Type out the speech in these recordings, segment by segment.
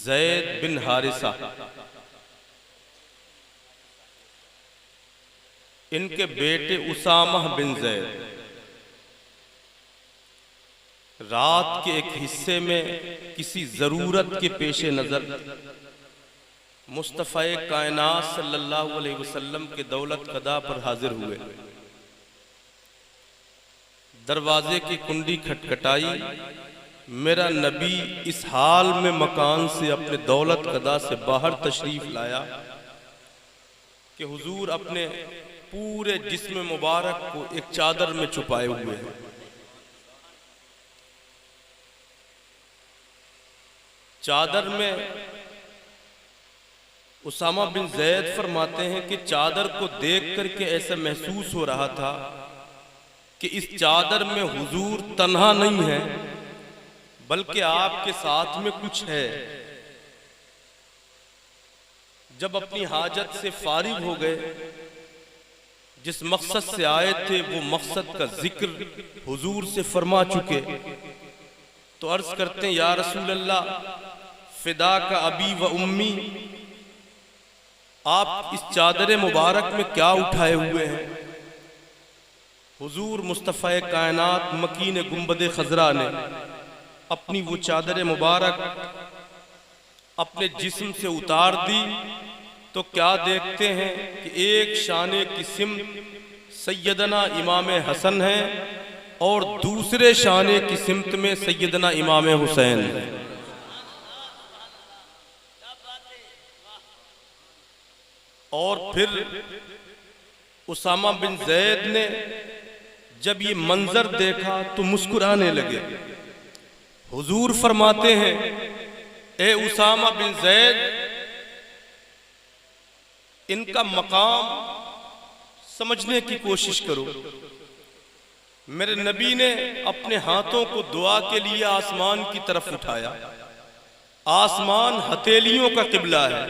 ज़ैद बिन हारिसा, इनके बेटे उसामा बिन ज़ैद रात के एक हिस्से में किसी ज़रूरत के पेश नज़र मुस्तफ़ा कायनात सल्लल्लाहु अलैहि वसल्लम के दौलत कदा पर हाजिर हुए। दरवाजे की कुंडी खटखटाई। मेरा नबी इस हाल में मकान से अपने दौलत कदा से बाहर तशरीफ लाया कि हुजूर अपने पूरे जिस्म मुबारक को एक चादर में छुपाए हुए हैं। चादर में उसामा बिन ज़ैद फरमाते हैं कि चादर को देख करके ऐसा महसूस हो रहा था कि इस चादर में हुजूर तन्हा नहीं है, बल्कि आपके साथ में कुछ है। जब अपनी हाजत से फारिग हो गए, जिस मकसद से आए थे वो मकसद का जिक्र हुजूर से फरमा चुके, तो अर्ज करते हैं या रसूल अल्लाह फिदा का अबी व उम्मी, आप इस चादर मुबारक में क्या उठाए हुए हैं। हुजूर मुस्तफ़ा कायनात मकीन गुंबद खजरा ने अपनी वो चादर मुबारक अपने जिस्म से उतार दी, तो क्या देखते हैं कि एक शाने की सिमत सैयदना इमाम हसन है और दूसरे शाने की सिमत में सैयदना इमाम हुसैन है। और फिर उसामा बिन ज़ैद ने जब ये मंजर देखा तो मुस्कुराने लगे। हुजूर फरमाते हैं, ए उसामा बिन ज़ैद, इनका मकाम समझने की कोशिश करो। मेरे नबी ने अपने हाथों को दुआ के लिए आसमान की तरफ उठाया। आसमान हथेलियों का किबला है,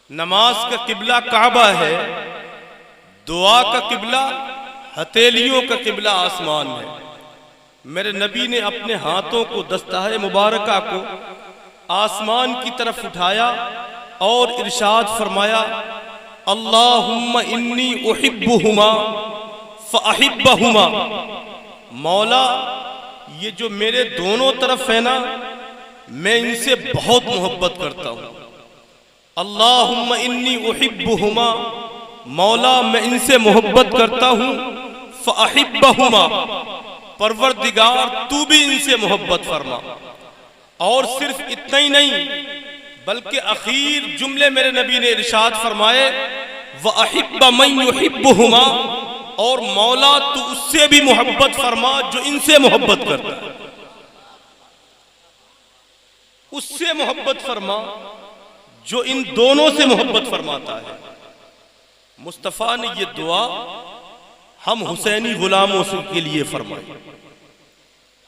नमाज का किबला काबा है, दुआ का किबला हथेलियों का किबला आसमान है। मेरे नबी ने अपने हाथों को दस्ताहे मुबारका को आसमान की तरफ उठाया और इरशाद फरमाया, अल्लाहुम्मा इन्नी उहिब्बुहुमा फ़अहिब्बहुमा। मौला, ये जो मेरे दोनों तरफ है ना, मैं इनसे बहुत मोहब्बत करता हूँ। अल्लाहुम्मा इन्नी उहिब्बुहुमा, मौला मैं इनसे मोहब्बत करता हूँ। फ़अहिब्बहुमा, परवरदिगार तू भी इनसे मोहब्बत फरमा। और सिर्फ इतना ही नहीं, बल्कि आखिर जुमले मेरे नबी ने इरशाद फरमाए, वअहिब्ब मन युहिब्बुहुमा, और मौला तू उससे भी मोहब्बत फरमा जो इनसे मोहब्बत करता है। उससे मोहब्बत फरमा जो इन दोनों से मोहब्बत फरमाता है। मुस्तफ़ा ने ये दुआ हम हुसैनी गुलामों से के लिए फरमाई।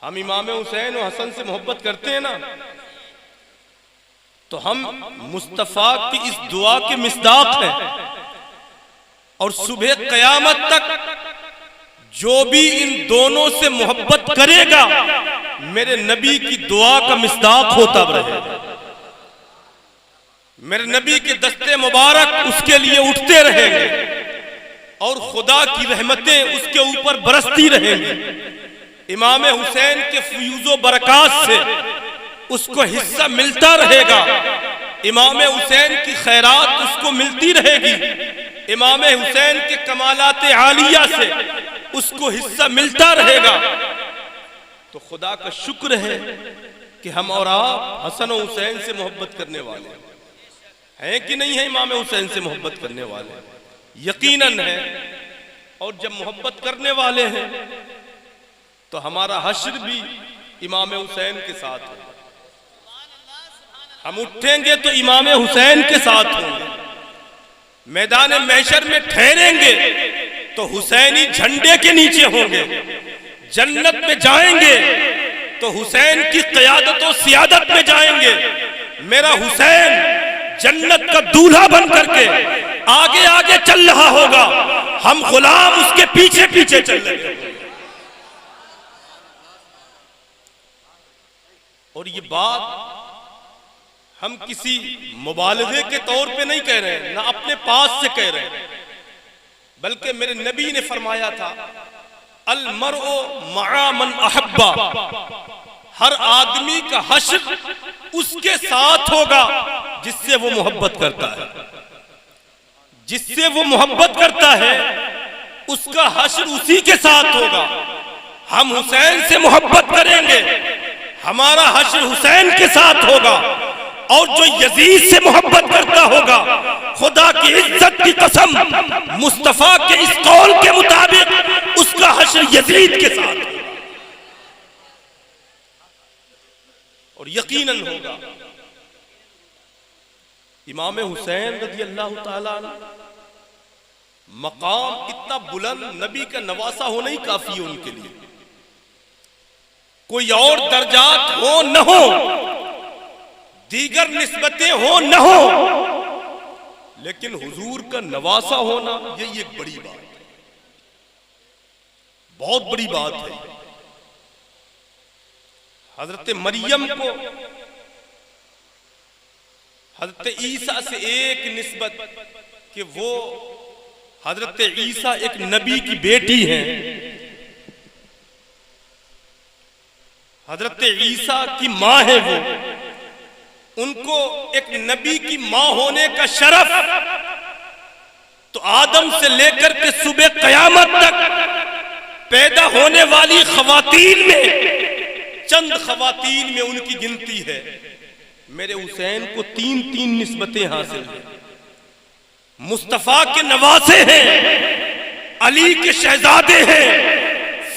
हम इमाम हुसैन और हसन से मोहब्बत करते हैं ना, तो हम मुस्तफ़ा की इस दुआ के मिस्दाक हैं। और सुबह क़यामत तक जो भी इन दोनों से मोहब्बत करेगा, मेरे नबी की दुआ का मिस्दाक होता रहेगा। मेरे नबी के दस्ते मुबारक उसके लिए उठते रहेंगे और खुदा की रहमतें उसके ऊपर बरसती रहेंगी। इमाम हुसैन के फयूज़ो बरकात से उसको हिस्सा मिलता रहेगा। इमाम हुसैन की खैरात उसको मिलती रहेगी। इमाम हुसैन के कमालात आलिया से उसको हिस्सा मिलता रहेगा। तो खुदा का शुक्र है कि हम और आप हसन और हुसैन से मोहब्बत करने वाले हैं कि नहीं है? इमाम हुसैन से मोहब्बत करने वाले यकीनन है। और जब मोहब्बत करने वाले हैं तो हमारा हश्र भी इमाम हुसैन के साथ होगा। हम उठेंगे तो इमाम हुसैन के साथ होंगे। मैदान महशर में ठहरेंगे तो हुसैनी झंडे के नीचे होंगे। जन्नत में जाएंगे तो हुसैन की क़यादत और सियादत में जाएंगे। मेरा हुसैन जन्नत का दूल्हा बन करके आगे आगे चल रहा होगा, हम गुलाम उसके पीछे पीछे चल रहे हैं। और ये बात हम किसी मुबालगे के तौर पे नहीं कह रहे हैं, ना अपने पास से कह रहे हैं, बल्कि मेरे नबी ने फरमाया था अल मरओ मआ मन अहब्बा, हर आदमी का हश्र उसके साथ होगा जिससे वो मोहब्बत करता है। जिससे वो मोहब्बत करता है उसका हश्र उसी के साथ होगा। हम हुसैन से मोहब्बत करेंगे, हमारा हश्र हुसैन के साथ होगा, और जो यजीद से मोहब्बत करता होगा, खुदा की इज्जत की कसम, मुस्तफा के इस कौल के मुताबिक उसका हश्र यजीद के साथ होगा, और यकीनन होगा। इमाम हुसैन रज़ी अल्लाह ताला अन्हु मकाम इतना बुलंद, नबी का नवासा होना ही काफी है उनके लिए। कोई और दर्जात हो न हो, दीगर निस्बतें हो न हो, लेकिन हुजूर का नवासा होना यही एक बड़ी बात है, बहुत बड़ी बात है। हजरत मरियम को हजरत ईसा से एक निस्बत कि वो हजरत ईसा एक नबी की बेटी है, हजरत ईसा की माँ है वो, उनको एक नबी की माँ होने का शरफ तो आदम से लेकर के सुबह कयामत तक पैदा होने वाली खवातीन में, चंद खवातीन में उनकी गिनती है। मेरे हुसैन को 3-3 निस्बतें हासिल हैं। मुस्तफा के नवासे हैं, अली के शहजादे हैं,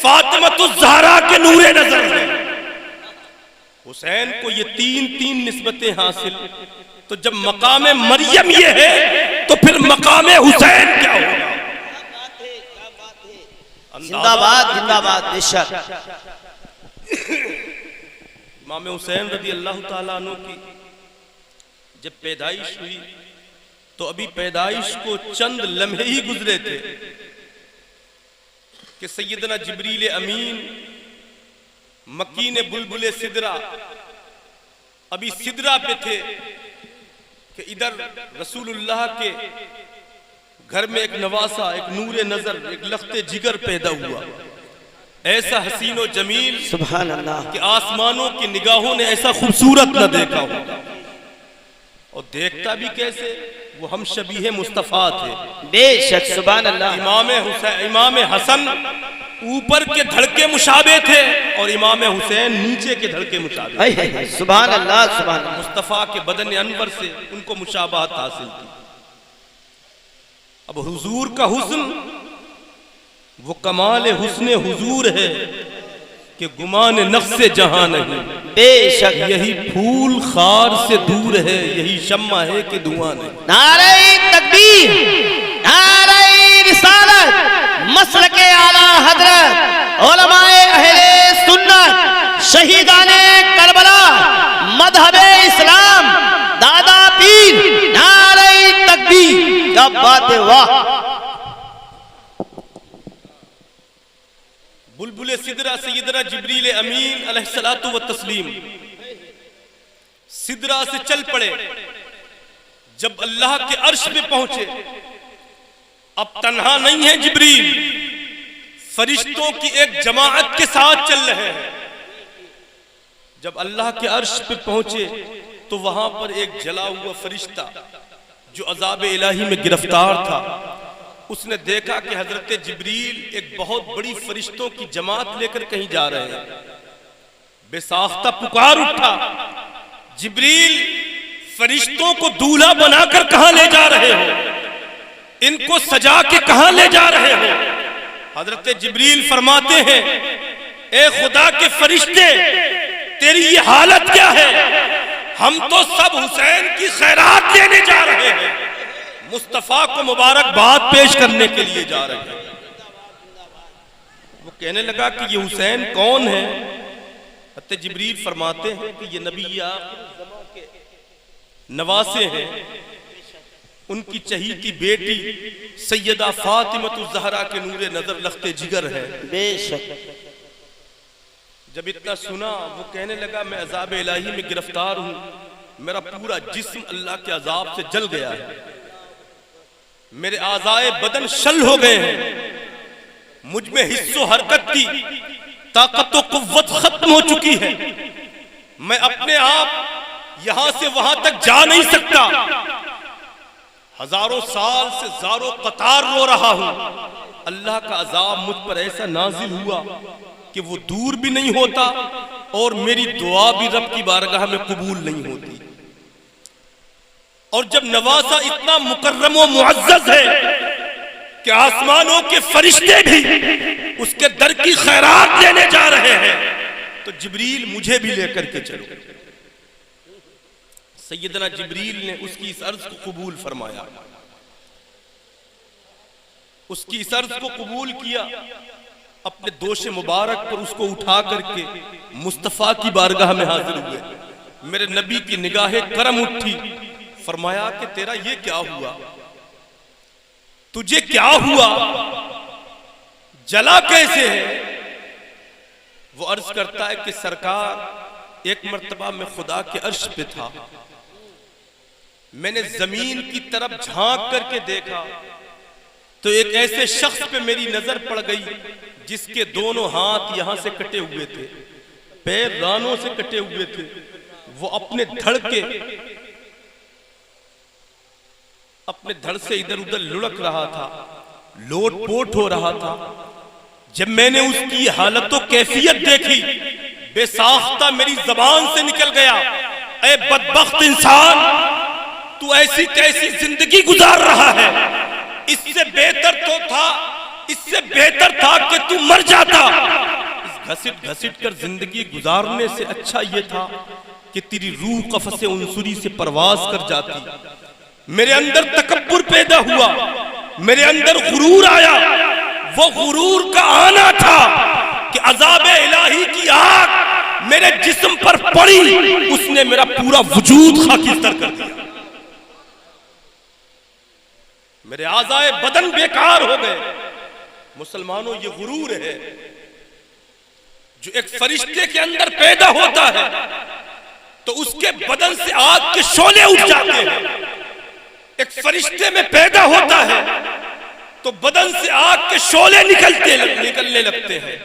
फातिमतुज़ ज़हरा के नूरे नजर हैं। हुसैन को ये 3-3 निस्बतें हासिल, तो जब मकाम मरियम ये है तो फिर मकाम हुसैन क्या होगा? जिंदाबाद जिंदाबाद बेशक। इमाम हुसैन रज़ी अल्लाह ताला अन्हु की जब पैदाइश हुई तो अभी पैदाइश को चंद लम्हे ही गुजरे थे कि सैयदना जिब्रील अमीन मकीन बुलबुल सिदरा अभी सिदरा पे थे कि इधर रसूलुल्लाह के घर में एक नवासा, एक नूरे नजर, एक लख्ते जिगर पैदा हुआ। ऐसा हसीन और जमील सुभान अल्लाह कि आसमानों की निगाहों ने ऐसा खूबसूरत न देखा होगा। और देखता भी कैसे, वो हम शबीह मुस्तफा थे बेशक सुभान अल्लाह। इमाम हसन ऊपर के धड़के मुशाबे थे और इमाम हुसैन नीचे के धड़के मुशाबे। सुभान अल्लाह सुभान अल्लाह। मुस्तफा के बदन अनवर से उनको मुशाबहत हासिल थी। अब हुजूर का हुस्न वो कमाल हुस्न हुजूर है कि गुमान नफ्स जहां नहीं। बेशक यही फूल खार से दूर है, यही शम्मा है कि धुआं नहीं। नारे तकबीर, नारे रिसालत, मसलके आला हजरत, उलमाए अहले सुन्नत, शहीदाने करबला, मजहबे इस्लाम, दादा पीर, नारे तकबीर। क्या बात है, वाह। बुलबुल सिदरा सैयदना जिब्रील अमीन अलैहिस्सलातु व तस्लीम सिदरा से चल पड़े। जब अल्लाह के अर्श पे पहुंचे, अब तन्हा नहीं है जिब्रील, फरिश्तों की एक जमाअत के साथ चल रहे हैं। जब अल्लाह के अर्श पे पहुंचे तो वहां पर एक जला हुआ फरिश्ता जो अज़ाब इलाही में गिरफ्तार था, उसने देखा कि हजरत जिब्रील एक बहुत बड़ी फरिश्तों की जमात लेकर कहीं जा रहे हैं। बेसाख्ता पुकार उठा, जिब्रील फरिश्तों को दूल्हा बनाकर कहां ले जा रहे हो? इनको सजा के कहां ले जा रहे हो? हजरत जिब्रील फरमाते हैं, ए खुदा के फरिश्ते, तेरी ये हालत क्या है? हम तो सब हुसैन की खैरात लेने जा रहे हैं, मुस्तफा को मुबारकबाद पेश करने के लिए जा रहे हैं। वो कहने लगा कि ये हुसैन कौन है? हज़रत जिब्रील फरमाते हैं कि ये नबी आखिर के नवासे हैं, उनकी चहीती बेटी सैयदा फातिमतुज़ ज़हरा के नूरे नजर लख्ते जिगर है। बेशक। जब इतना सुना वो कहने लगा, मैं अज़ाब इलाही में गिरफ्तार हूँ, मेरा पूरा जिस्म अल्लाह के अजाब से जल गया है, मेरे आज़ाए बदन शल हो गए हैं, मुझ में हिस्सो हरकत की ताकत व कुव्वत खत्म हो चुकी है, मैं अपने आप यहां से वहां तक जा नहीं सकता, हजारों साल से ज़ारो कतार रो रहा हूं। अल्लाह का अजाब मुझ पर ऐसा नाजिल हुआ कि वो दूर भी नहीं होता और मेरी दुआ भी रब की बारगाह में कबूल नहीं होती। और जब नवासा इतना मुकर्रम व मुअज़्ज़ज़ है कि आसमानों के फरिश्ते भी उसके दर की खैरात लेने जा रहे हैं, तो जिब्रील मुझे भी लेकर के चलो। सैयदना जिब्रील ने उसकी इस अर्ज को कबूल फरमाया, उसकी इस अर्ज को कबूल किया, अपने दोष मुबारक पर उसको उठा करके मुस्तफा की बारगाह में हाजिर हुए। मेरे नबी की निगाहे करम उठी, फरमाया कि तेरा ये क्या हुआ, तुझे क्या हुआ, जला कैसे है? वो अर्ज करता है कि सरकार, एक मर्तबा मैं खुदा के अर्श पे था, मैंने जमीन की तरफ झांक करके देखा तो एक ऐसे शख्स पे मेरी नजर पड़ गई जिसके दोनों हाथ यहां से कटे हुए थे, पैर रानों से कटे हुए थे, वो अपने धड़ से इधर उधर लुढ़क रहा था, लोटपोट हो रहा था। जब मैंने उसकी हालत कैफियत देखी, बेसाख्ता मेरी जबान से निकल गया, ऐ बदबख्त इंसान, तू ऐसी कैसी जिंदगी गुजार रहा है, इससे बेहतर था कि तू मर जाता। इस घसीट घसीट कर जिंदगी गुजारने से अच्छा यह था कि तेरी रूह कफ़स उनसुरी से परवाज कर जाती। मेरे अंदर तकब्बुर पैदा हुआ, मेरे अंदर गुरूर आया। वो गुरूर का आना था कि अज़ाब इलाही की आग मेरे जिस्म पर पड़ी, उसने मेरा पूरा वजूद खाकिस्तर कर दिया, मेरे आज़ाए बदन बेकार हो गए। मुसलमानों, ये गुरूर है जो एक फरिश्ते के अंदर पैदा होता है तो उसके बदन से आग के शोले उठ जाते हैं। एक फरिश्ते में पैदा होता है तो बदन से आग के शोले निकलने लगते हैं।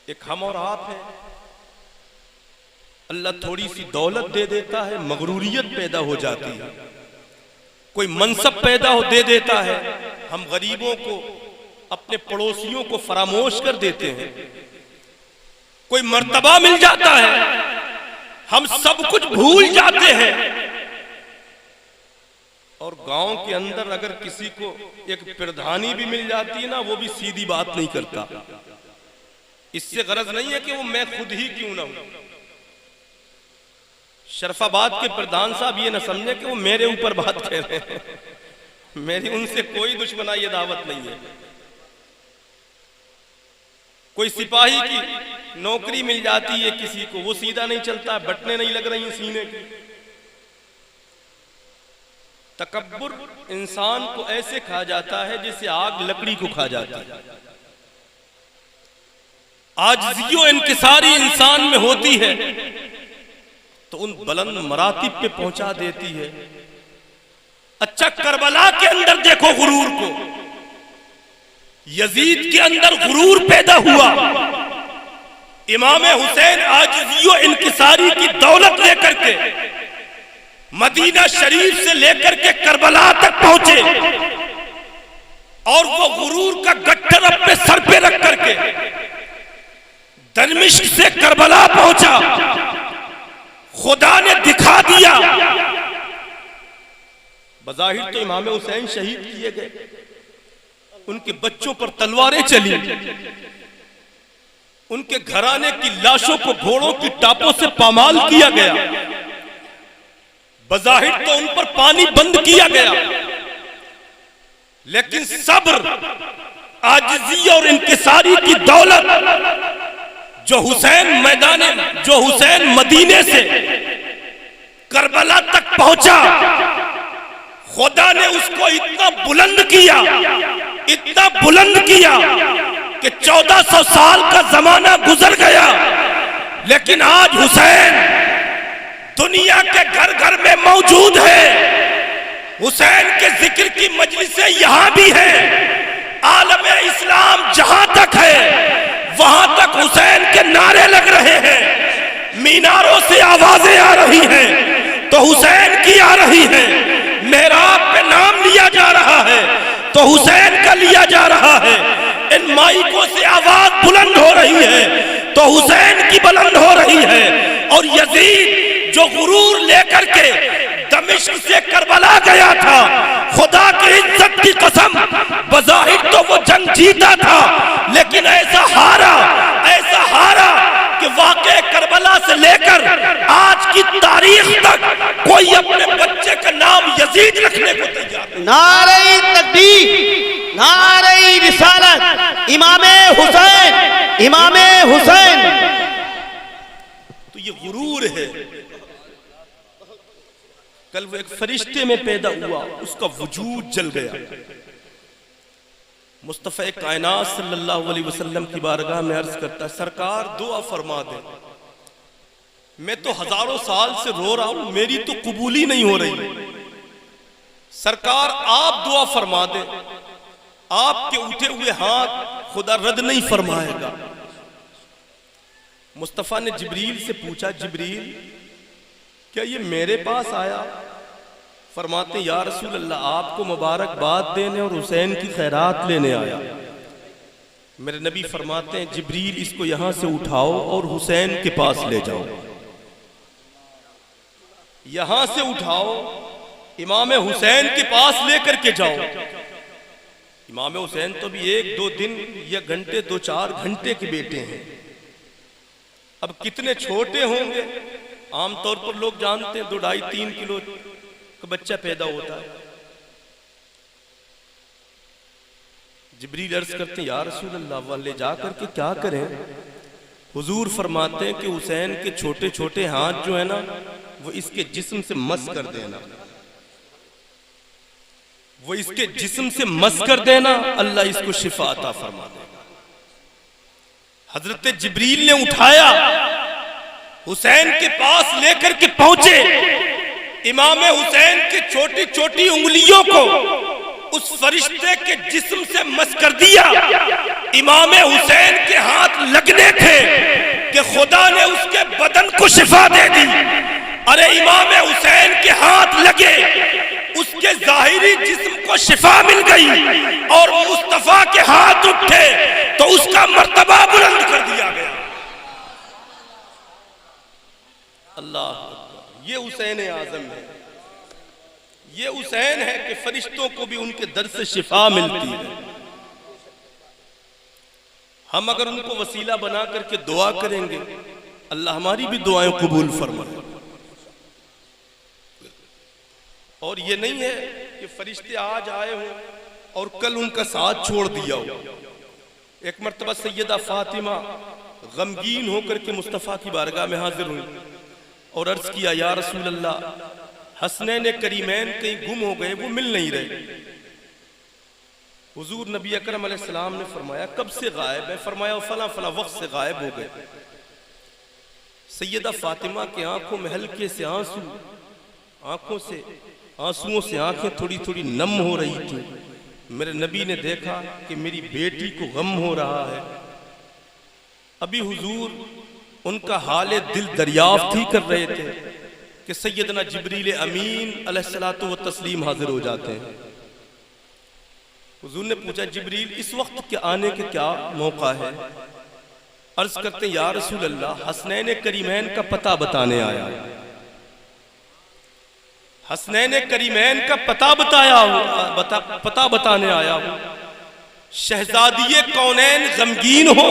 एक हम और आप है, अल्लाह थोड़ी सी दौलत दे देता है, मगरूरियत पैदा हो जाती है, कोई मनसब पैदा हो दे देता है, हम गरीबों को, अपने पड़ोसियों को फरामोश कर देते हैं। कोई मर्तबा मिल जाता है, हम सब कुछ भूल जाते हैं। और गांव के अंदर अगर किसी को एक प्रधानी भी मिल जाती है ना, वो भी सीधी बात नहीं करता। इससे गरज नहीं है कि वो मैं खुद ही क्यों ना हूं। शरफाबाद के प्रधान साहब ये ना समझे कि वो मेरे ऊपर बात कह रहे हैं, मेरी उनसे कोई दुश्मनाई या दावत नहीं है। कोई सिपाही की नौकरी मिल जाती है किसी को, वो सीधा नहीं चलता, बटने नहीं लग रही सीने की। तकब्बुर इंसान को ऐसे खा जाता है जैसे आग लकड़ी को खा जाती है। आजिज़ियो इनकिसारी इंसान में होती है तो उन बुलंद मरातिब पे पहुंचा देती है। अच्छा, करबला के अंदर देखो गुरूर को, यजीद के अंदर गुरूर पैदा हुआ। इमाम हुसैन आजिज़ियो इनकिसारी की दौलत लेकर के मदीना शरीफ से लेकर के करबला तक पहुंचे और वो गुरूर का गट्ठर अपने सर पे रख करके दमिश्क से करबला पहुंचा। खुदा ने दिखा दिया। बज़ाहिर तो इमाम हुसैन शहीद किए गए, उनके बच्चों पर तलवारें चली, उनके घराने की लाशों को घोड़ों की टापों से पामाल किया गया। बज़ाहिर तो उन पर पानी बंद किया गया, लेकिन सब्र, आजिज़ी और इंकिसारी की दौलत जो हुसैन मदीने से करबला तक पहुंचा, खुदा ने उसको इतना बुलंद किया कि 1400 साल का जमाना गुजर गया, लेकिन आज हुसैन दुनिया के घर घर में मौजूद है। हुसैन के जिक्र की मजलिसें यहां भी है। आलम इस्लाम जहां तक है वहां तक हुसैन के नारे लग रहे हैं। मीनारों से आवाजें आ रही हैं तो हुसैन की आ रही है। मेहराब पे नाम लिया जा रहा है तो हुसैन का लिया जा रहा है। इन माइकों से आवाज बुलंद हो रही है तो हुसैन की बुलंद हो रही है। और यजीद जो गुरूर लेकर के दमिश्क से करबला गया था, खुदा की इज्जत की कसम, बज़ाहिर तो वो जंग जीता था लेकिन ऐसा हारा कि वाक़े करबला से लेकर आज की तारीख तक कोई अपने बच्चे का नाम यजीद रखने को तैयार नहीं। नारे तकबीर, नारे रिसालत, इमामे हुसैन, इमामे हुसैन। तो ये गुरूर है। कल वो एक फरिश्ते में पैदा हुआ, उसका वजूद जल गया। मुस्तफ़ा कायनात सल्लल्लाहु अलैहि वसल्लम की बारगाह में अर्ज करता, सरकार दुआ फरमा दे, मैं तो हजारों साल से रो रहा हूं, मेरी तो कबूली नहीं हो रही। सरकार आप दुआ फरमा दे, आपके उठे हुए हाथ खुदा रद्द नहीं फरमाएगा। मुस्तफ़ा ने जिब्रील से पूछा, जिब्रील क्या ये मेरे पास आया? फरमाते या रसूल अल्लाह, आपको मुबारकबाद देने और हुसैन की खैरात लेने आया। मेरे नबी फरमाते हैं, जिब्रील इसको यहां से उठाओ और हुसैन के पास ले जाओ। यहां से उठाओ, इमाम हुसैन के पास लेकर के जाओ। इमाम हुसैन तो भी 1-2 दिन या घंटे, 2-4 घंटे के बेटे हैं। अब कितने छोटे होंगे? आमतौर पर लोग जानते हैं 2-2.5-3 किलो का बच्चा पैदा होता है। जिब्रील अर्ज करते हैं, या रसूल अल्लाह, वाले जा करके क्या करें? हुजूर फरमाते हैं कि हुसैन के छोटे छोटे हाथ जो है ना, वो इसके जिस्म से मस कर देना, वो इसके जिस्म से मस कर देना, अल्लाह इसको शिफा अता फरमा देगा। हजरत जिब्रील ने उठाया, हुसैन के पास लेकर के पहुंचे। इमाम हुसैन की छोटी छोटी उंगलियों को उस फरिश्ते के जिस्म से मस कर दिया। इमाम हुसैन के हाथ लगने थे कि खुदा ने उसके बदन को शिफा दे दी। अरे इमाम हुसैन के हाथ लगे, उसके जाहिरी जिस्म को शिफा मिल गई और मुस्तफा के हाथ उठे तो उसका मर्तबा बुलंद कर दिया गया। अल्लाह, ये हुसैन आजम है। ये हुसैन है कि फरिश्तों को भी उनके दर से शिफा मिलती है। हम अगर उनको वसीला बना करके दुआ करेंगे, अल्लाह हमारी भी दुआएं कबूल फरमाए। और ये नहीं है कि फरिश्ते आज आए हों और कल उनका साथ छोड़ दिया हो। एक मर्तबा सैयदा फातिमा गमगीन होकर के मुस्तफ़ा की बारगाह में हाजिर हुई और अर्ज किया, या रसूल अल्लाह, हसनैन करीमैन कहीं गुम हो गए, वो मिल नहीं रहे। हुजूर नबी अकरम अलैहिस्सलाम ने फरमाया, कब से गायब है? फरमाया फला फला वक्त से गायब हो गए। सैयदा फातिमा की आंखों में हल्के से आंसू, आंसुओं से आंखें थोड़ी थोड़ी नम हो रही थी। मेरे नबी ने देखा कि मेरी बेटी को गम हो रहा है। अभी हुजूर उनका हाले दिल दरियाफ्त ही कर रहे थे कि सैयदना जिब्रील अमीन अलैहिस्सलातु व तस्लीम हाजिर हो जाते हैं। हुजूर ने पूछा, जिब्रील इस वक्त के आने के क्या मौका है? अर्ज करते, या रसूल अल्लाह, हसनैन करीमैन का पता बताने आया। हसनैन करीमैन का पता बताने आया हूं। शहजादिये कौनैन गमगीन हो,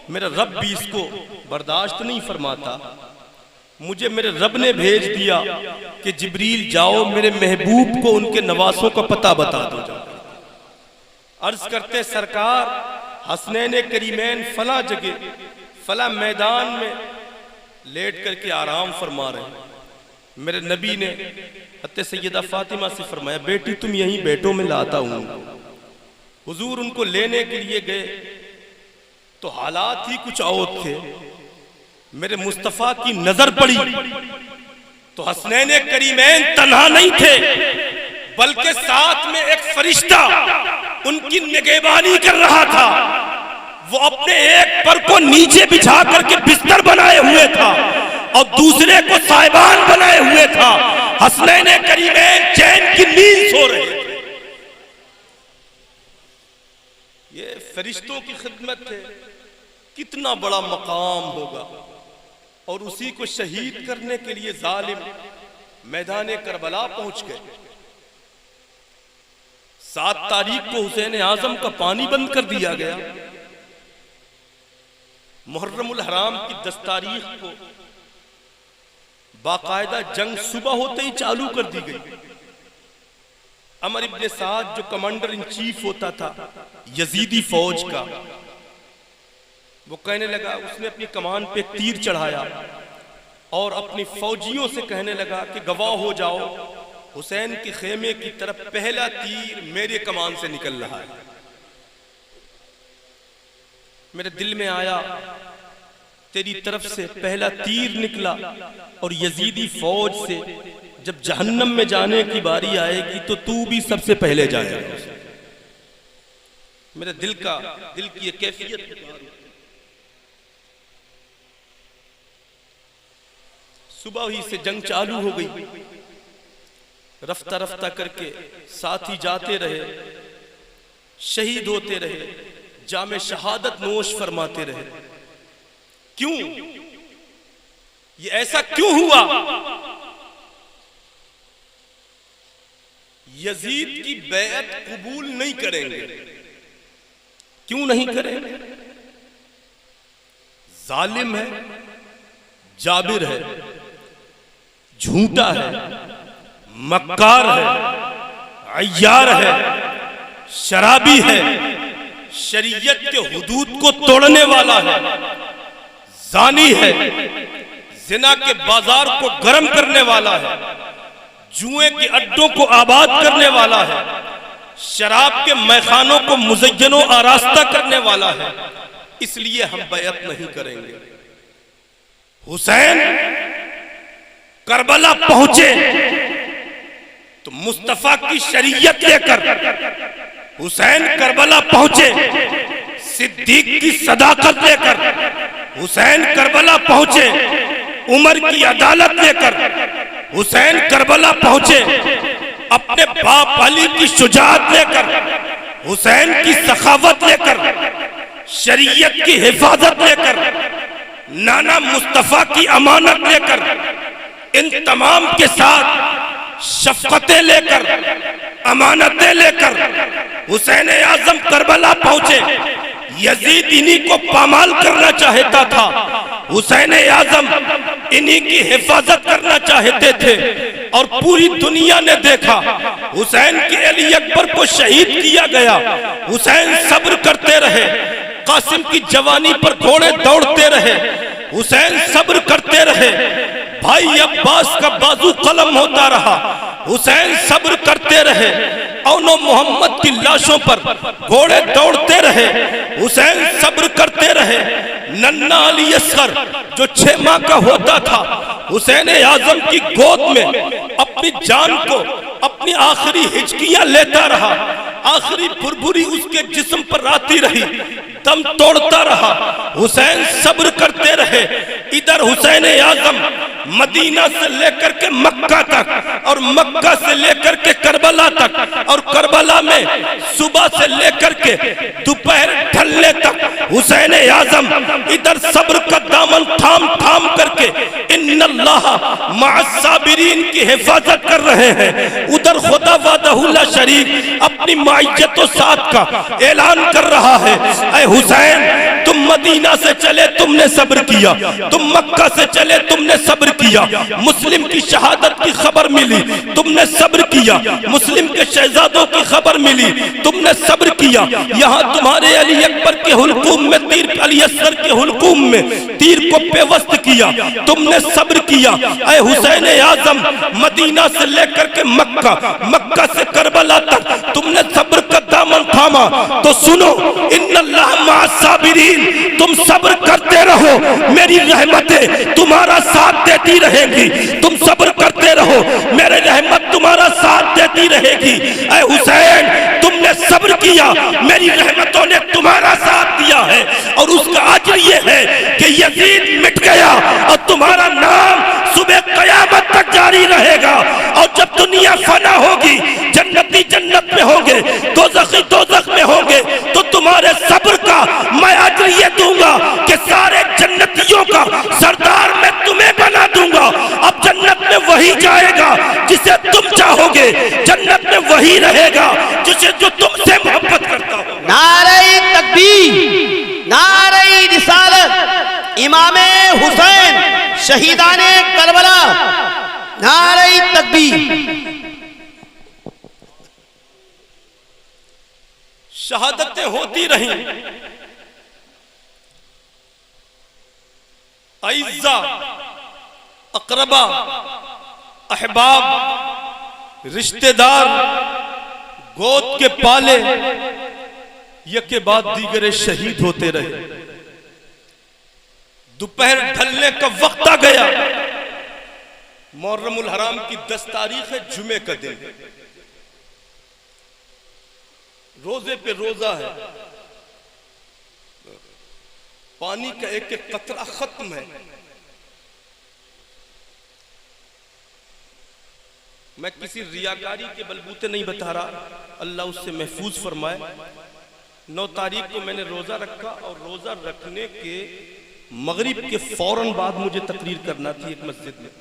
मेरा रब भी इसको बर्दाश्त नहीं फरमाता। मुझे मेरे रब ने भेज दिया कि जिब्रील जाओ, मेरे महबूब को उनके नवासों का पता बता दो। अर्ज करते, सरकार, हसनैन करीमैन फला जगह फला मैदान में लेट करके आराम फरमा रहे हैं। मेरे नबी ने हत्ते सैयदा फातिमा से फरमाया, बेटी तुम यहीं बैठो, मैं लाता हूं। हुजूर उनको लेने के लिए गए तो हालात ही कुछ और थे। मेरे मुस्तफ़ा की नजर पड़ी तो हसनैन करीमैन तन्हा नहीं थे, बल्कि साथ में एक फरिश्ता उनकी निगहबानी कर रहा था। वो अपने एक पर को नीचे बिछा करके बिस्तर बनाए हुए था और दूसरे को साहिबान बनाए हुए था। हसनैन करीमैन चैन की नींद सो रहे थे। ये फरिश्तों की खिदमत है, कितना बड़ा मकाम होगा। और उसी को शहीद करने के लिए जालिम मैदान करबला पहुंच गए। 7 तारीख को हुसैन आजम का पानी बंद कर दिया गया। मुहर्रमुल हराम की 10 तारीख को बाकायदा जंग सुबह होते ही चालू कर दी गई। अमर इब्ने साद जो कमांडर इन चीफ होता था यजीदी फौज का, वो कहने लगा, उसने अपनी कमान पे तीर चढ़ाया और अपनी फौजियों से कहने लगा कि गवाह हो जाओ, हुसैन के खेमे की तरफ पहला तीर मेरे कमान से निकल रहा है। मेरे दिल में आया तेरी तरफ से पहला तीर निकला और यजीदी फौज से जब जहन्नम में जाने की बारी आएगी तो तू भी सबसे पहले जाएगा। मेरे दिल की ये कैफियत। सुबह ही से जंग चालू हो गई। रफ्ता रफ्ता करके साथी जाते रहे, शहीद होते रहे, जामे शहादत नोश फरमाते रहे। क्यों ये ऐसा क्यों हुआ? यजीद की बैत कबूल नहीं करेंगे। क्यों नहीं करेंगे? जालिम है, जाबिर है, झूठा है, मक्कार है, अय्यार है, शराबी है, शरीयत के हुदूद को तोड़ने वाला है, जानी है, जिना के बाजार को गर्म करने वाला है, जुए के अड्डों को आबाद करने वाला है, शराब के मैखानों को मुज़य्यनो आरास्ता करने वाला है। इसलिए हम बैअत नहीं करेंगे। हुसैन करबला पहुंचे तो मुस्तफा की शरीयत लेकर, हुसैन करबला पहुंचे सिद्दीक की सदाकत लेकर, हुसैन करबला पहुंचे उमर की अदालत लेकर, हुसैन करबला पहुंचे अपने बाप अली की शुजाअत लेकर, हुसैन की सखावत लेकर, शरीयत की हिफाजत लेकर, नाना मुस्तफा की अमानत लेकर, इन तमाम के साथ शफकतें लेकर, अमानतें लेकर हुसैन आजम करबला पहुंचे। यजीद इन्हीं को पामाल करना चाहता था, हुसैन आजम इन्हीं की हिफाजत करना चाहते थे। और पूरी दुनिया ने देखा हुसैन की अली अकबर को शहीद किया गया। हुसैन सब्र करते रहे, कासिम की जवानी पर घोड़े दौड़ते रहे, हुसैन सब्र करते रहे, भाई अब्बास का बाजू कलम होता रहा, हुसैन सब्र करते रहे, औनो मोहम्मद की लाशों पर घोड़े दौड़ते रहे, हुसैन सब्र करते रहे। नन्ना अली असगर जो 6 माह का होता था, हुसैन आजम की गोद में अपनी जान को, अपनी आखिरी हिचकियां लेता रहा, आखिरी भुरभुरी उसके जिस्म पर आती रही, दम तोड़ता रहा, हुसैन सब्र करते रहे। इधर हुसैन आजम मदीना से लेकर के मक्का तक और मक्का से लेकर के करबला तक और करबला में सुबह से लेकर के दोपहर ढलने तक हुसैन आजम इधर सब्र का दामन थाम थाम करके इन्नल्लाह मअस्साबिरीन की हिफाजत कर रहे हैं। उधर खुदा वादहुल्ला शरीक अपनी माइयत साथ का ऐलान कर रहा है, ऐ हुसैन तुम मदीना से चले तुमने सब्र किया, तुम मक्का से चले तुमने सब्र किया, मुस्लिम की शहादत की खबर मिली तुमने सब्र किया, मुस्लिम के शहजादों की खबर मिली तुमने सब्र किया, यहाँ तुम्हारे अली अकबर के हुलकूम में तीर, अली असगर के हुलकूम में तीर को पेवस्त किया, तुमने सब्र किया। ऐ हुसैन आजम मदीना से लेकर के मक्का, मक्का से करबला तक तुमने सब्र का दामन थामा तो सुनो, इन्नल्लाह मअस-साबिरीन, तुम सब्र करते रहो, मेरी रहमतें तुम्हारा साथ देती रहेगी। तुम सब्र करते रहो, मेरी रहमत तुम्हारा साथ देती रहेगी। ऐ हुसैन, तुमने सब्र किया, मेरी रहमतों ने तुम्हारा साथ दिया है, और उसका अजर ये है कि यजीद मिट गया और तुम्हारा नाम सुबह कयामत तक जारी रहेगा। और जब दुनिया फना होगी, जन्नती जन्नत में होंगे, दोज़खी दोज़ख में होंगे, तो तुम्हारे सब्र का मैं अजर ये दूंगा कि सारे जन्नतियों का सरदार मैं तुम्हें बना दूंगा। अब जन्नत में वही जाएगा जिसे तुम चाहोगे, जन्नत में वही रहेगा जिसे जो तुमसे मोहब्बत करता हो। नारे तकबीर, नारे रिसालत, इमामे हुसैन शहीदाने करबला, नारे तकबीर। शहादतें होती रही, अइज़्ज़ा, अक़रबा, अहबाब, रिश्तेदार, गोद के पाले, यके बाद दीगरे शहीद होते रहे। दोपहर ढलने का वक्त आ गया। मुहर्रमुल हराम की 10 तारीख है, जुमे का दिन, रोजे पे रोजा है, पानी का एक एक कतरा खत्म है। मैं किसी रियाकारी के बलबूते नहीं बता रहा, अल्लाह उससे महफूज फरमाए। 9 तारीख को मैंने रोजा रखा, और रोजा रखने के मगरिब के फौरन बाद मुझे तकरीर करना थी एक मस्जिद में।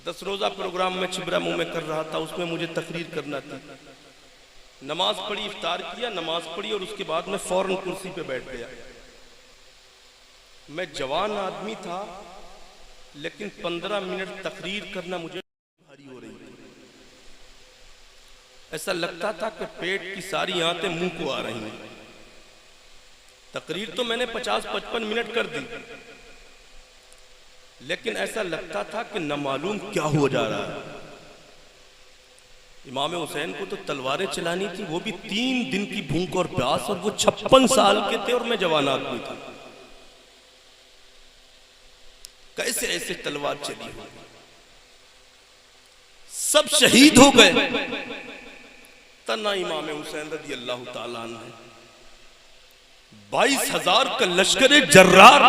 10 रोजा प्रोग्राम में छिबरा मुंह में कर रहा था, उसमें मुझे तकरीर करना थी। नमाज पढ़ी, इफ्तार किया, नमाज पढ़ी, और उसके बाद मैं फौरन कुर्सी पे बैठ गया। मैं जवान आदमी था, लेकिन 15 मिनट तकरीर करना मुझे भारी हो रही थी। ऐसा लगता था कि पेट की सारी आंतें मुंह को आ रही हैं। तकरीर तो मैंने 50-55 मिनट कर दी, लेकिन ऐसा लगता था कि न मालूम क्या हो जा रहा है। इमाम हुसैन को तो तलवारें चलानी थी, वो भी 3 दिन की भूख और प्यास, और वो 56 साल के थे और मैं जवान आदमी था। कैसे ऐसे तलवार चली हो? सब शहीद हो गए, तना इमाम हुसैन रज़ी अल्लाह ताला अन्हु 22,000 का लश्कर जर्रार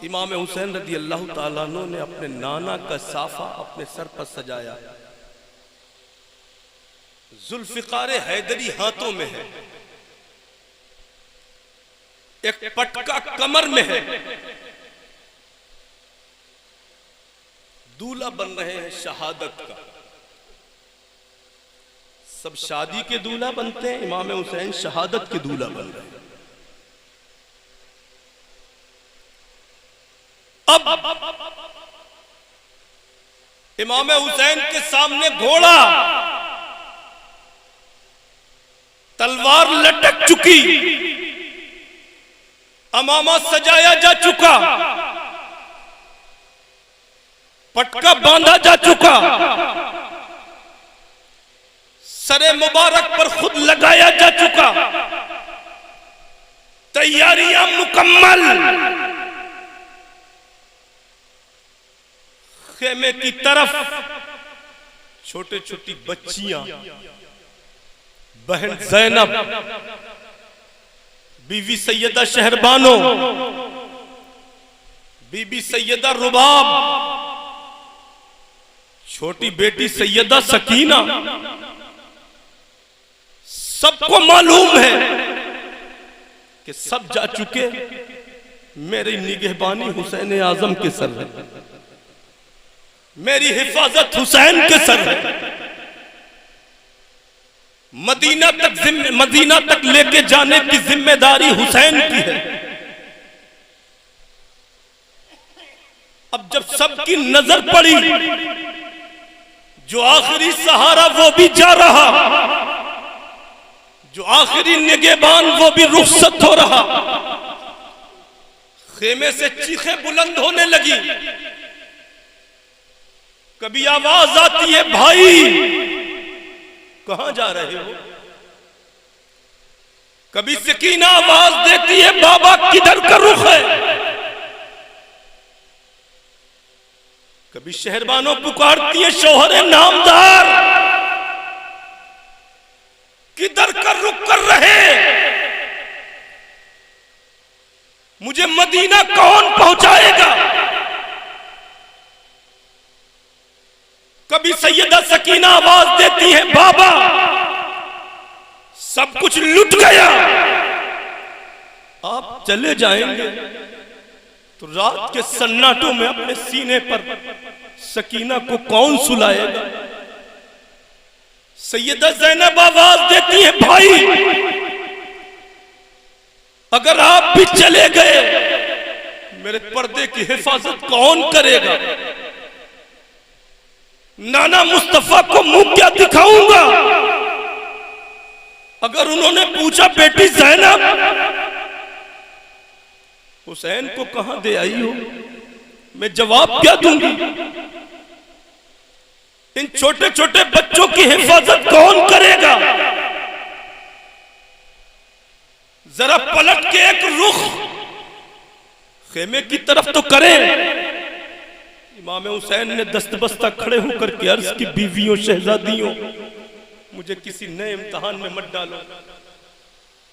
इमाम हुसैन रज़ी अल्लाह ताला अन्हु ने अपने नाना का साफा अपने सर पर सजाया। जुल्फ़िकार हैदरी हाथों में है, एक पटका कमर में है। दूल्हा बन रहे हैं शहादत का। सब शादी के दूल्हा बनते हैं, इमाम हुसैन शहादत के दूल्हा बन रहे हैं। अब इमाम हुसैन के सामने घोड़ा, तलवार लटक चुकी, अमामा सजाया जा चुका, पटका बांधा जा चुका, सरे मुबारक पर खुद लगाया जा चुका, तैयारियां मुकम्मल। खेमे की तरफ छोटे छोटी बच्चियां, बहन ज़ैनब, बीवी सैयदा शहरबानो, बीबी सैयदा रुबाब, छोटी बेटी सैयदा सकीना, सबको मालूम है कि सब जा चुके, मेरी निगहबानी हुसैन आजम के सर है, मेरी हिफाजत हुसैन के सर है। मदीना तक लेके जाने की जिम्मेदारी हुसैन की है। अब जब सबकी नजर पड़ी, जो आखिरी सहारा वो भी जा रहा, जो आखिरी निगहबान वो भी रुखसत हो रहा, खेमे से चीखें बुलंद होने लगी। कभी आवाज आती है भाई, कहां जा रहे हो? कभी सकीना आवाज देती है, बाबा किधर का रुख है? कभी शहरबानो पुकारती है, शौहर नामदार किधर का रुख कर रहे? मुझे मदीना कौन पहुंचाएगा? कभी सैयदा सकीना आवाज देती है, बाबा सब कुछ लुट गया, आप चले जाएंगे तो रात के सन्नाटों में अपने सीने पर सकीना को कौन सुलाएगा? सैयदा ज़ैनब आवाज देती है, भाई अगर आप भी चले गए मेरे पर्दे की हिफाजत कौन करेगा? नाना मुस्तफा को मुंह क्या दिखाऊंगा? अगर उन्होंने पूछा, बेटी ज़ैनब हुसैन को कहां दे आई हो, मैं जवाब क्या दूंगी? इन छोटे छोटे बच्चों की हिफाजत कौन करेगा? जरा पलट के एक रुख खेमे की तरफ तो करें। इमाम हुसैन ने दस्तबस्ता खड़े होकर के अर्ज की, बीवियों शहजादियों मुझे किसी नए इम्तिहान में मत डालो।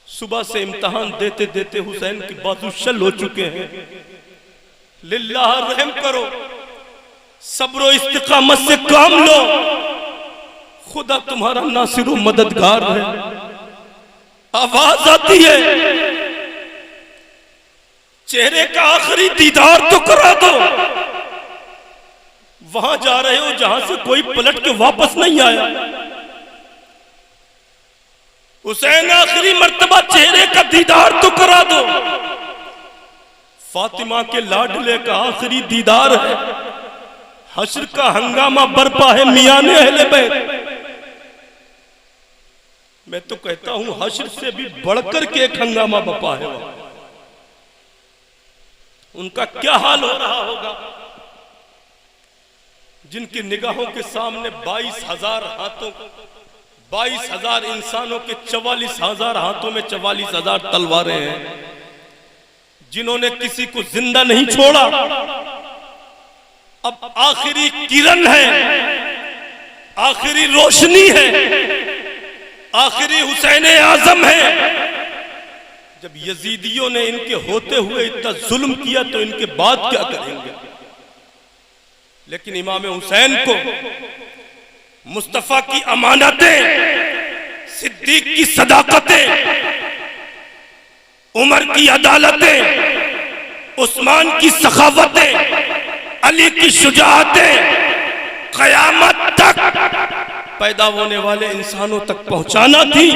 सुबह से इम्तिहान देते देते हुसैन की बाजू शल हो चुके हैं। लिल्लाह रहम करो, सब्र इस्तिकामत से काम लो, खुदा तुम्हारा नासिर मददगार है। आवाज आती है, चेहरे का आखिरी दीदार तो करा दो। वहां जा रहे हो जहां से कोई पलट के वापस नहीं आया। हुसैन आखिरी मर्तबा चेहरे का दीदार तो करा दो। फातिमा के लाडले का आखिरी दीदार है। हश्र का हंगामा बरपा है मियां अहले बैत। मैं तो कहता हूं हश्र से भी बढ़कर के एक हंगामा बपा है। उनका क्या हाल हो रहा होगा जिनकी निगाहों के सामने 22,000 हाथों, 22,000 इंसानों के 44,000 हाथों में 44,000 तलवारें हैं, जिन्होंने किसी को जिंदा नहीं छोड़ा। अब आखिरी किरण है, आखिरी रोशनी है, आखिरी हुसैन आजम है। जब यजीदियों ने इनके होते हुए इतना जुल्म किया तो इनके बाद क्या करेंगे? लेकिन इमाम हुसैन को मुस्तफा की अमानतें, सिद्दीक की सदाकतें, उमर की अदालतें, उस्मान की सखावतें, अली की शुजाअतें कयामत तक पैदा होने वाले इंसानों तक पहुंचाना थी,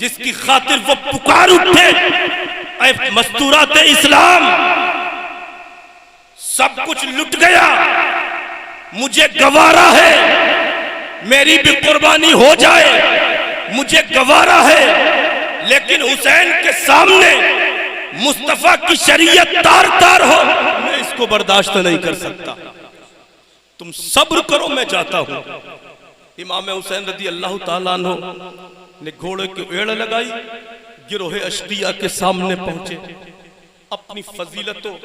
जिसकी खातिर वो पुकार उठे, ऐ मस्तूरात इस्लाम सब कुछ लुट गया, मुझे गवारा है, मेरी भी कुर्बानी हो जाए, मुझे गवारा है, लेकिन हुसैन के सामने मुस्तफा की शरीयत तार तार हो, मैं इसको बर्दाश्त नहीं कर सकता। तुम सब्र करो, मैं जाता हूं। इमाम हुसैन रदी अल्लाह ताला अन्हु ने घोड़े की एड़ लगाई, गिरोहे अशकिया के सामने पहुंचे। अपनी फजीलतों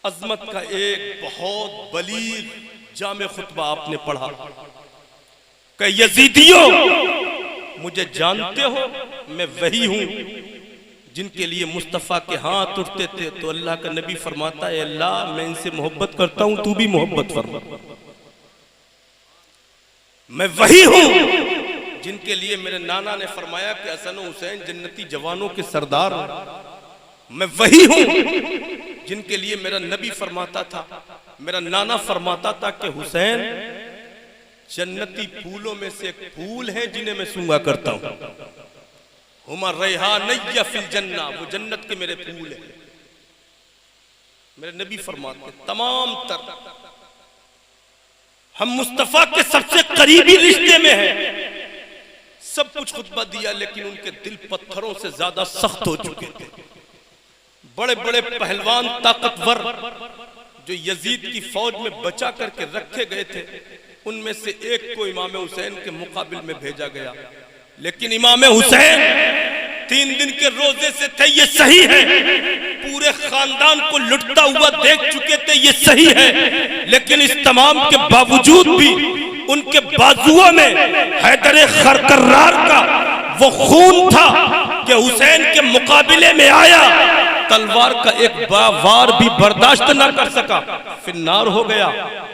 अजमत का एक बहुत बलीग जामे खुतबा आपने पढ़ा कि यजीदियों मुझे जानते हो, मैं वही हूं जिनके लिए मुस्तफा के हाथ उठते थे तो अल्लाह का नबी फरमाता है, अल्लाह मैं इनसे मोहब्बत करता हूं, तू भी मोहब्बत फरमा। मैं वही हूं जिनके लिए मेरे नाना ने फरमाया कि हसन हुसैन जन्नती जवानों के सरदार हैं। मैं वही हूं जिनके लिए मेरा नबी फरमाता था, मेरा नाना फरमाता था कि हुसैन जन्नती फूलों में से एक फूल है जिन्हें मैं सूंघा करता हूं। हुमा रैहानय्या फिल जन्ना, वो जन्नत के मेरे फूल हैं। मेरे नबी फरमाते तमाम तर हम मुस्तफा के सबसे करीबी रिश्ते में हैं। सब कुछ खुतबा दिया लेकिन उनके दिल पत्थरों से ज्यादा सख्त हो चुके थे। बड़े बड़े पहलवान ताकतवर जो यजीद की फौज में बचा करके रखे गए थे, उनमें से एक को इमाम हुसैन के मुकाबिल में भेजा गया, लेकिन इमाम हुसैन 3 दिन के रोजे से थे, ये सही है, पूरे खानदान को लुटता हुआ देख चुके थे, ये सही है, लेकिन इस तमाम के बावजूद भी उनके बाजुओं में हैदर खरकर्रार का वो खून था कि हुसैन के मुकाबले में आया, तलवार का एक वार भी बर्दाश्त ना कर सका, फिर नार हो गया,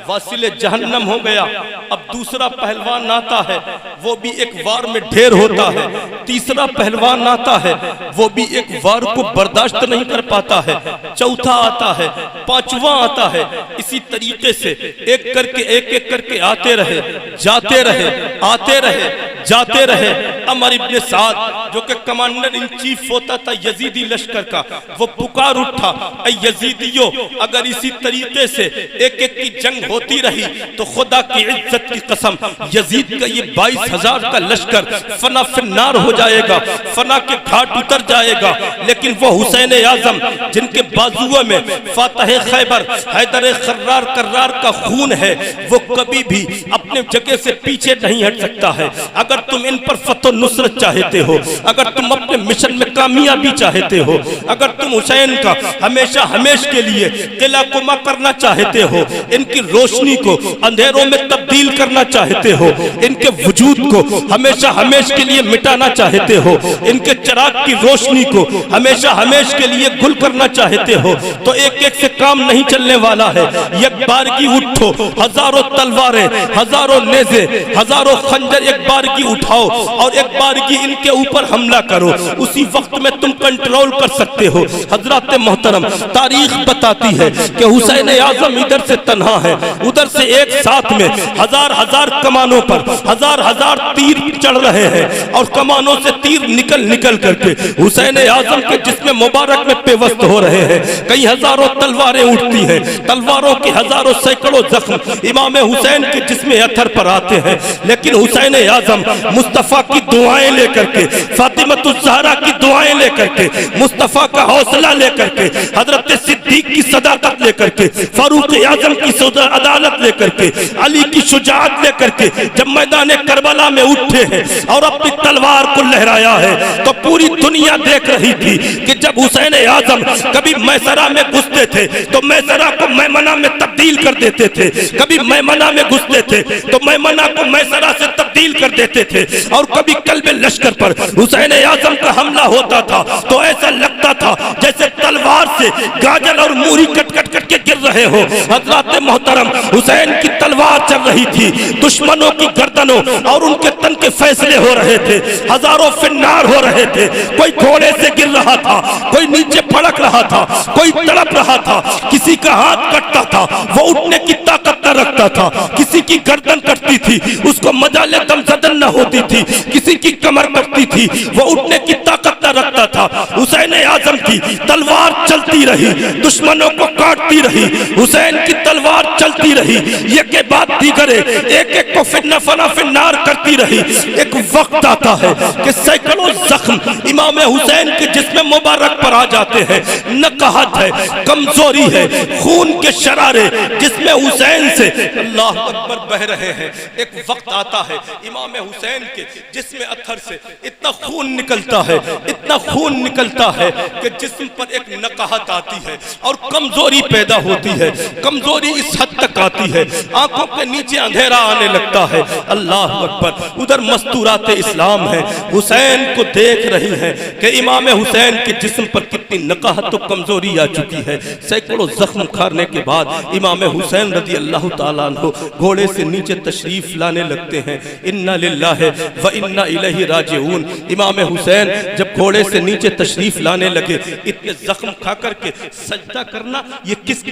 वासिले जहन्नम हो गया। अब दूसरा पहलवान आता है, वो भी एक वार में ढेर होता है, तीसरा पहलवान आता है, वो भी एक वार को बर्दाश्त नहीं कर पाता है, चौथा आता है, पांचवा आता है, इसी तरीके से एक करके आते रहे, जाते रहे, आते रहे, जाते रहे। अमर इब्ने साद जो कि कमांडर इन चीफ होता था यजीदी लश्कर का, वो पुकार उठा, ऐ यजीदियों, अगर इसी तरीके से एक एक की जंग होती रही तो खुदा की इज्जत की कसम यजीद का ये 22,000 का लश्कर फना फिन्नार हो जाएगा, फना के घाट उतर जाएगा। लेकिन वो हुसैन आजम जिनके बाजुओं में फातह खैबर हैदर कर्रार का खून है, वो कभी भी अपने जगह से पीछे नहीं हट सकता है। अगर तुम इन पर फतह नुसरत चाहते हो, अगर तुम अपने मिशन में कामयाबी चाहते हो, अगर तुम हुसैन का हमेशा हमेशा के लिए किला कुमा करना चाहते हो, इनकी रोशनी को अंधेरों में तब्दील करना चाहते हो, इनके वजूद को हमेशा हमेशा के लिए मिटाना चाहते हो, इनके चिराग की रोशनी को हमेशा हमेशा के लिए गुल करना चाहते हो, तो एक एक से काम नहीं चलने वाला है। एक बार की उठो, हजारों तलवारें, हजारों नेज़े, हजारों खंजर एक बार की उठाओ और एक बार की इनके ऊपर हमला करो, उसी वक्त में तुम कंट्रोल कर सकते हो। हजरत मोहतरम, तारीख बताती है कि हुसैन आजम इधर से तन्हा है, उधर से एक साथ में हजार हजार कमानों पर हजार हजार तीर चढ़ रहे हैं और कमानों से तीर निकल निकल करके हुसैन आजम के जिस्म मुबारक में पेवस्त हो रहे हैं। कई हजारों तलवारें उठती हैं, तलवारों के हजारों सैकड़ों जख्म इमाम हुसैन के जिस्म अथर पर आते हैं, लेकिन हुसैन आजम मुस्तफा की दुआएं लेकर के, फातिमतुज़ ज़हरा की दुआएं लेकर के, मुस्तफा का हौसला लेकर के, हजरत सिद्दीक की सदाकत लेकर के, फारूक आजम की अदालत लेकर के, अली की शुजाअत लेकर के जब मैदान करबला में उठे हैं और अपनी तलवार को लहराया है, तो पूरी दुनिया देख रही थी कि जब हुसैन आजम कभी मैसरा में घुसते थे तो मैसरा को मैमना में तब्दील कर देते थे, कभी मैमना में घुसते थे तो मैमना को मैसरा से तब्दील कर देते थे, और कभी कल्बे लश्कर पर हुसैन आजम का हमला होता था तो ऐसा लगता था जैसे तलवार से गाजर और मूरी कट कट कट के गिर रहे हो। हजरत मोहतरम, हुसैन की तलवार चल रही थी, दुश्मनों की गर्दनों और उनके तन के फैसले हो रहे थे, हजारों फिन्नार हो रहे थे, कोई घोड़े से गिर रहा था, कोई नीचे फड़क रहा था, कोई तड़प रहा था, किसी का हाथ कटता था वो उठने की ताकत न रखता था, किसी की गर्दन कटती थी उसको मजाले दमसदन न होती थी, किसी की कमर कटती थी वो उठने की ताकत न रखता था। हुसैन आजम की तलवार चलती रही, दुश्मनों को काटती रही, हुसैन की तलवार चलती रही, ये के बाद दीगरे एक एक को फना फिन्नार करती रही। एक वक्त आता है कि सैकड़ों जख्म इमाम हुसैन के जिस्म मुबारक पर आ जाते हैं, नकहत है, कमजोरी है, खून के शरारे जिसमें हुसैन से अल्लाह अकबर बह रहे हैं। एक वक्त आता है इमाम हुसैन के जिस्म अथर से इतना खून निकलता है, इतना खून निकलता है कि जिस्म पर एक नकहत आती है और कमजोरी पैदा होती है, कमजोरी इस हद तक आती है आंखों के नीचे अंधेरा आने लगता है। अल्लाह अकबर, उधर मस्तूरात इस्लाम है, हुसैन को देख रही हैं कि इमाम हुसैन के जिस्म पर कितनी नकहत और कमजोरी आ चुकी है। सैकड़ों जख्म खाने के बाद इमाम हुसैन रज़ी अल्लाह ताला अन्हु घोड़े से नीचे तशरीफ लाने लगते हैं। इन्ना लिल्लाहि व इन्ना इलैहि राजिऊन। इमाम हुसैन जब घोड़े से नीचे तशरीफ लाने लगे, इतने जख्म खा करके सजदा करना ये किसकी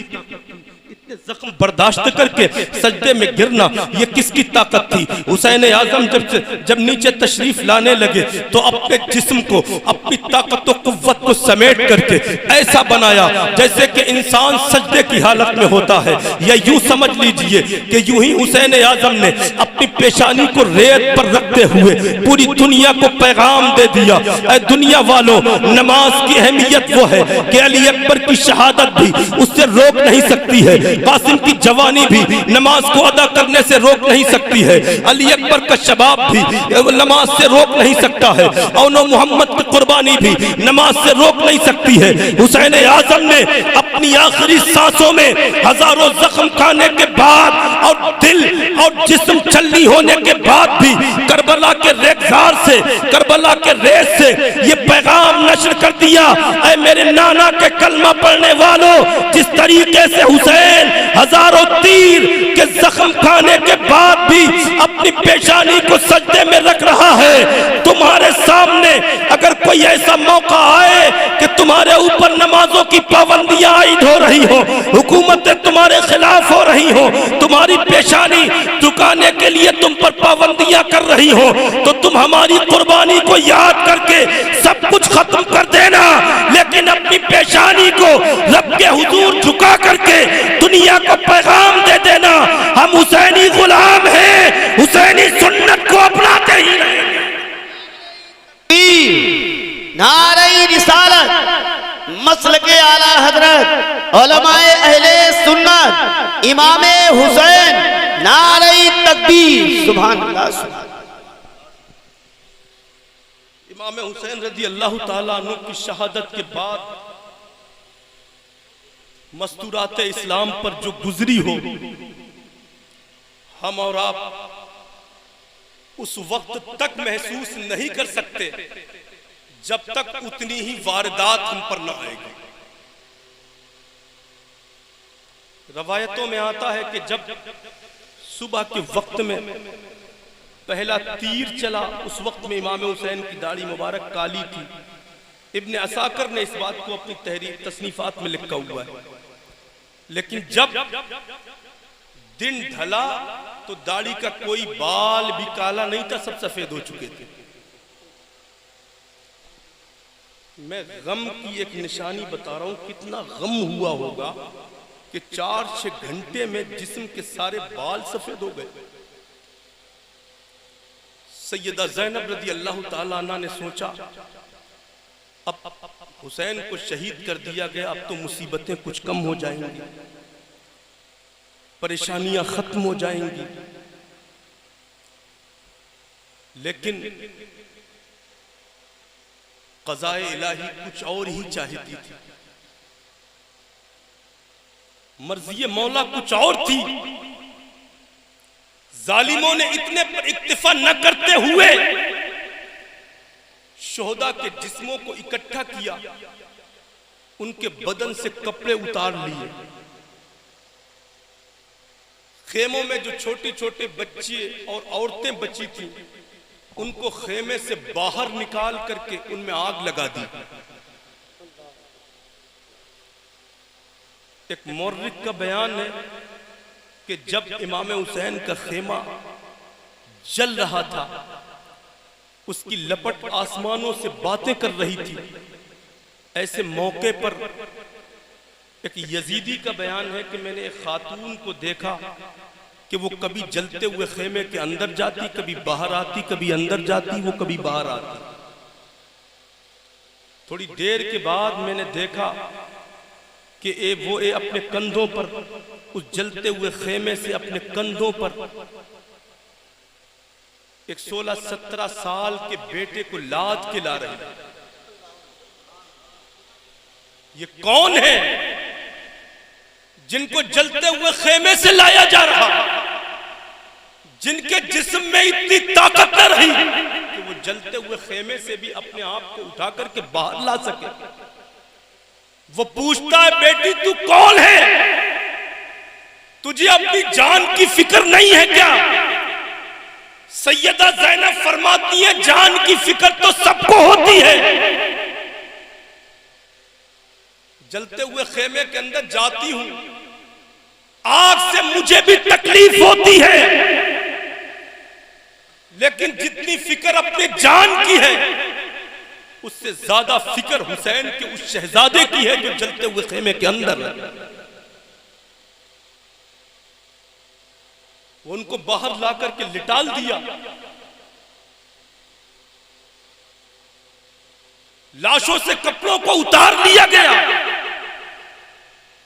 इतने जख्म बर्दाश्त करके सजदे में गिरना ये किसकी ताकत थी। हुसैन आजम जब नीचे तशरीफ लाने लगे तो अपने जिस्म को, अपनी ताकत और कुव्वत को समेट करके ऐसा बनाया जैसे कि इंसान सजदे की हालत में होता है, या यूं समझ लीजिए कि यूं ही हुसैन आजम ने अपनी पेशानी को रेत पर रखते हुए पूरी दुनिया को पैगाम दे दिया, ऐ दुनिया वालों, नमाज की अहमियत वो है कि अली अकबर की शहादत भी उससे रोक नहीं सकती है, कासिम की जवानी भी नमाज को अदा करने से रोक नहीं सकती है, अली अकबर का शबाब भी नमाज से रोक नहीं सकता है, औनो मोहम्मद की कुर्बानी भी नमाज से रोक नहीं सकती है। हुसैन आजम ने अपनी आखिरी सांसों में हजारों जख्म खाने के बाद और दिल और जिस्म छलनी होने के बाद भी करबला के रेगजार से, करबला के रेत से ये पैगाम नश्र कर दिया, ऐ मेरे नाना के कलमा पढ़ने वालों, जिस तरीके से हुसैन हजारों तीर के जख्म खाने के बाद भी अपनी पेशानी को सजदे में रख रहा है, तुम्हारे सामने अगर कोई ऐसा मौका आए कि तुम्हारे ऊपर नमाजों की पाबंदियां आयद हो रही हो, हुकूमतें तुम्हारे खिलाफ हो रही हो, तुम्हारी पेशानी झुकाने के लिए तुम पर पाबंदियां कर रही हो, तो तुम हमारी कुर्बानी को याद करके सब कुछ खत्म कर देना, लेकिन अपनी पेशानी को रब के हुजूर झुका करके दुनिया को पैगाम दे देना, हम हुसैनी गुलाम हैं, हुसैनी सुन्नत को अपनाते ही रहेंगे। नारे रिसालत, मसलके आला हजरत उलमाए अहले सुन्नत इमामे हुसैन, नारे तकबीर, सुभान अल्लाह, सुभान। इमाम हुसैन रज़ी अल्लाह ताला अन्हु की शहादत के बाद मस्तूरात इस्लाम पर जो गुजरी हो, हम और आप उस वक्त तक महसूस नहीं कर सकते जब तक उतनी ही वारदात हम पर न आएगी। रवायतों में आता है कि जब सुबह के वक्त में पहला तीर चला, उस वक्त में इमाम हुसैन की दाढ़ी मुबारक काली थी। इब्न असाकर ने इस बात को अपनी तहरीर तसनीफात में लिखा हुआ है। लेकिन जब दिन ढला तो दाढ़ी का कोई बाल भी काला नहीं था, सब सफेद हो चुके थे। मैं गम की एक निशानी बता रहा हूं, कितना गम हुआ होगा कि 4-6 घंटे में जिस्म के सारे बाल सफेद हो गए। सैयदा ज़ैनब रज़ी अल्लाह ताला अन्हा ने सोचा, अब हुसैन को शहीद कर दिया गया, अब तो मुसीबतें कुछ कम हो जाएंगी, परेशानियां खत्म हो जाएंगी। लेकिन क़ज़ाए इलाही कुछ और ही चाहती थी, मर्ज़ी मौला कुछ और थी। जालिमों ने इतने पर इक्तिफा न करते हुए शोहदा के जिस्मों को इकट्ठा किया, उनके बदन से कपड़े उतार लिए, खेमों में जो छोटे छोटे बच्चे और औरतें बची थी उनको खेमे से बाहर निकाल करके उनमें आग लगा दी। एक मौर्रिख का बयान है कि जब इमाम हुसैन का खेमा जल रहा था, उसकी लपट आसमानों से बातें कर रही थी, ऐसे मौके पर एक यजीदी का बयान है कि मैंने एक खातून को देखा कि वो कभी जलते हुए खेमे के अंदर जाती, कभी बाहर आती, कभी अंदर जाती, वो कभी बाहर आती। थोड़ी देर के बाद मैंने देखा कि वो अपने कंधों पर, उस जलते हुए खेमे से अपने कंधों पर एक 16-17 साल के बेटे को लाद के ला रही। ये कौन है जिनको जलते हुए खेमे से लाया जा रहा, जिनके जिस्म में इतनी ताकत न रही कि वो जलते हुए खेमे से भी अपने आप को उठा करके बाहर ला सके। वो पूछता है, बेटी तू कौन है, तुझे अपनी जान की फिक्र नहीं है क्या? सैयदा ज़ैनब फरमाती है, जान की फिक्र तो सबको होती है। जलते हुए खेमे के अंदर जाती हूं, आग से मुझे भी तकलीफ होती है, लेकिन जितनी फिक्र अपने जान की है उससे ज्यादा फिक्र हुसैन के उस शहजादे की है जो जलते हुए खेमे के अंदर है। उनको बाहर ला करके लिटाल दिया। लाशों से कपड़ों को उतार लिया गया।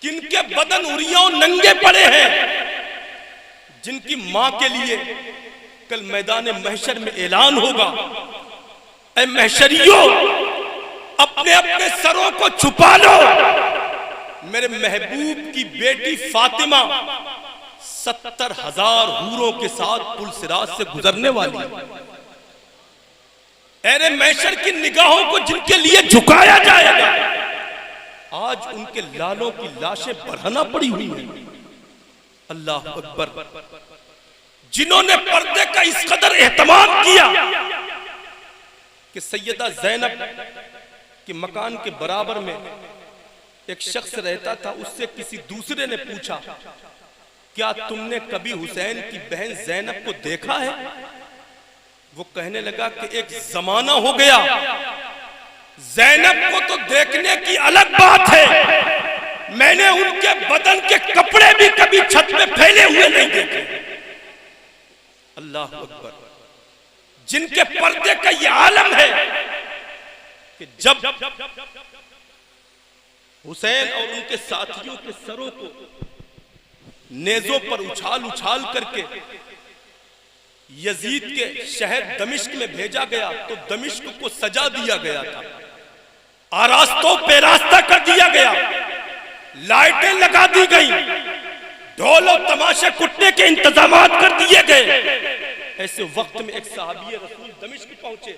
किनके बदन उरियों नंगे पड़े हैं, जिनकी मां के लिए कल मैदान महशर में ऐलान होगा, ऐ महशरियों अपने अपने सरों को छुपा लो, मेरे महबूब की बेटी फातिमा 70,000 हूरों के साथ पुल सिरात से गुजरने वाली है। ऐरे महशर की निगाहों को जिनके लिए झुकाया जाएगा, आज उनके लालों की लाशें बढ़ाना पड़ी हुई हैं। अल्लाह अकबर। जिन्होंने पर्दे का इस कदर एहतमाम किया कि सैयदा ज़ैनब के मकान के बराबर में एक शख्स रहता था, उससे किसी दूसरे ने पूछा, क्या तुमने कभी हुसैन की बहन ज़ैनब को देखा है? वो कहने लगा कि एक जमाना हो गया, ज़ैनब को तो देखने की अलग बात है, मैंने उनके बदन के कपड़े भी कभी छत में फैले हुए नहीं देखे। अल्लाह अकबर। जिनके पर्दे का ये आलम है कि जब हुसैन और उनके साथियों के सरों को नेजों पर उछाल उछाल करके यजीद के शहर दमिश्क में भेजा गया, तो दमिश्क को सजा दिया गया था, आरास्तों पे रास्ता कर दिया गया, लाइटें लगा दी गई, ढोल और तमाशे कुटने के इंतजामात कर दिए गए। ऐसे वक्त में एक सहाबी रसूल दमिश्क पहुंचे।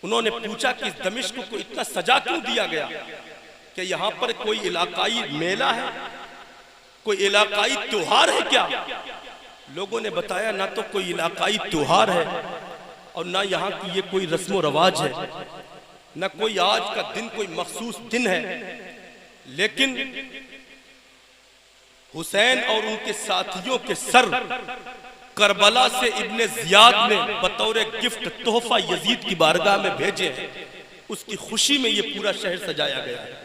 उन्होंने पूछा कि दमिश्क को इतना सजा क्यों दिया गया? कि यहाँ पर कोई इलाकाई मेला है, कोई इलाकाई त्योहार है क्या? लोगों ने बताया ना तो कोई इलाकाई त्योहार है और ना यहाँ की ये कोई रस्म रवाज है, ना कोई आज का दिन कोई मखसूस दिन है, लेकिन हुसैन और उनके साथियों के सर करबला से इब्ने जियाद ने बतौर गिफ्ट तोहफा यजीद की बारगाह में भेजे हैं। उसकी खुशी में ये पूरा शहर सजाया गया है।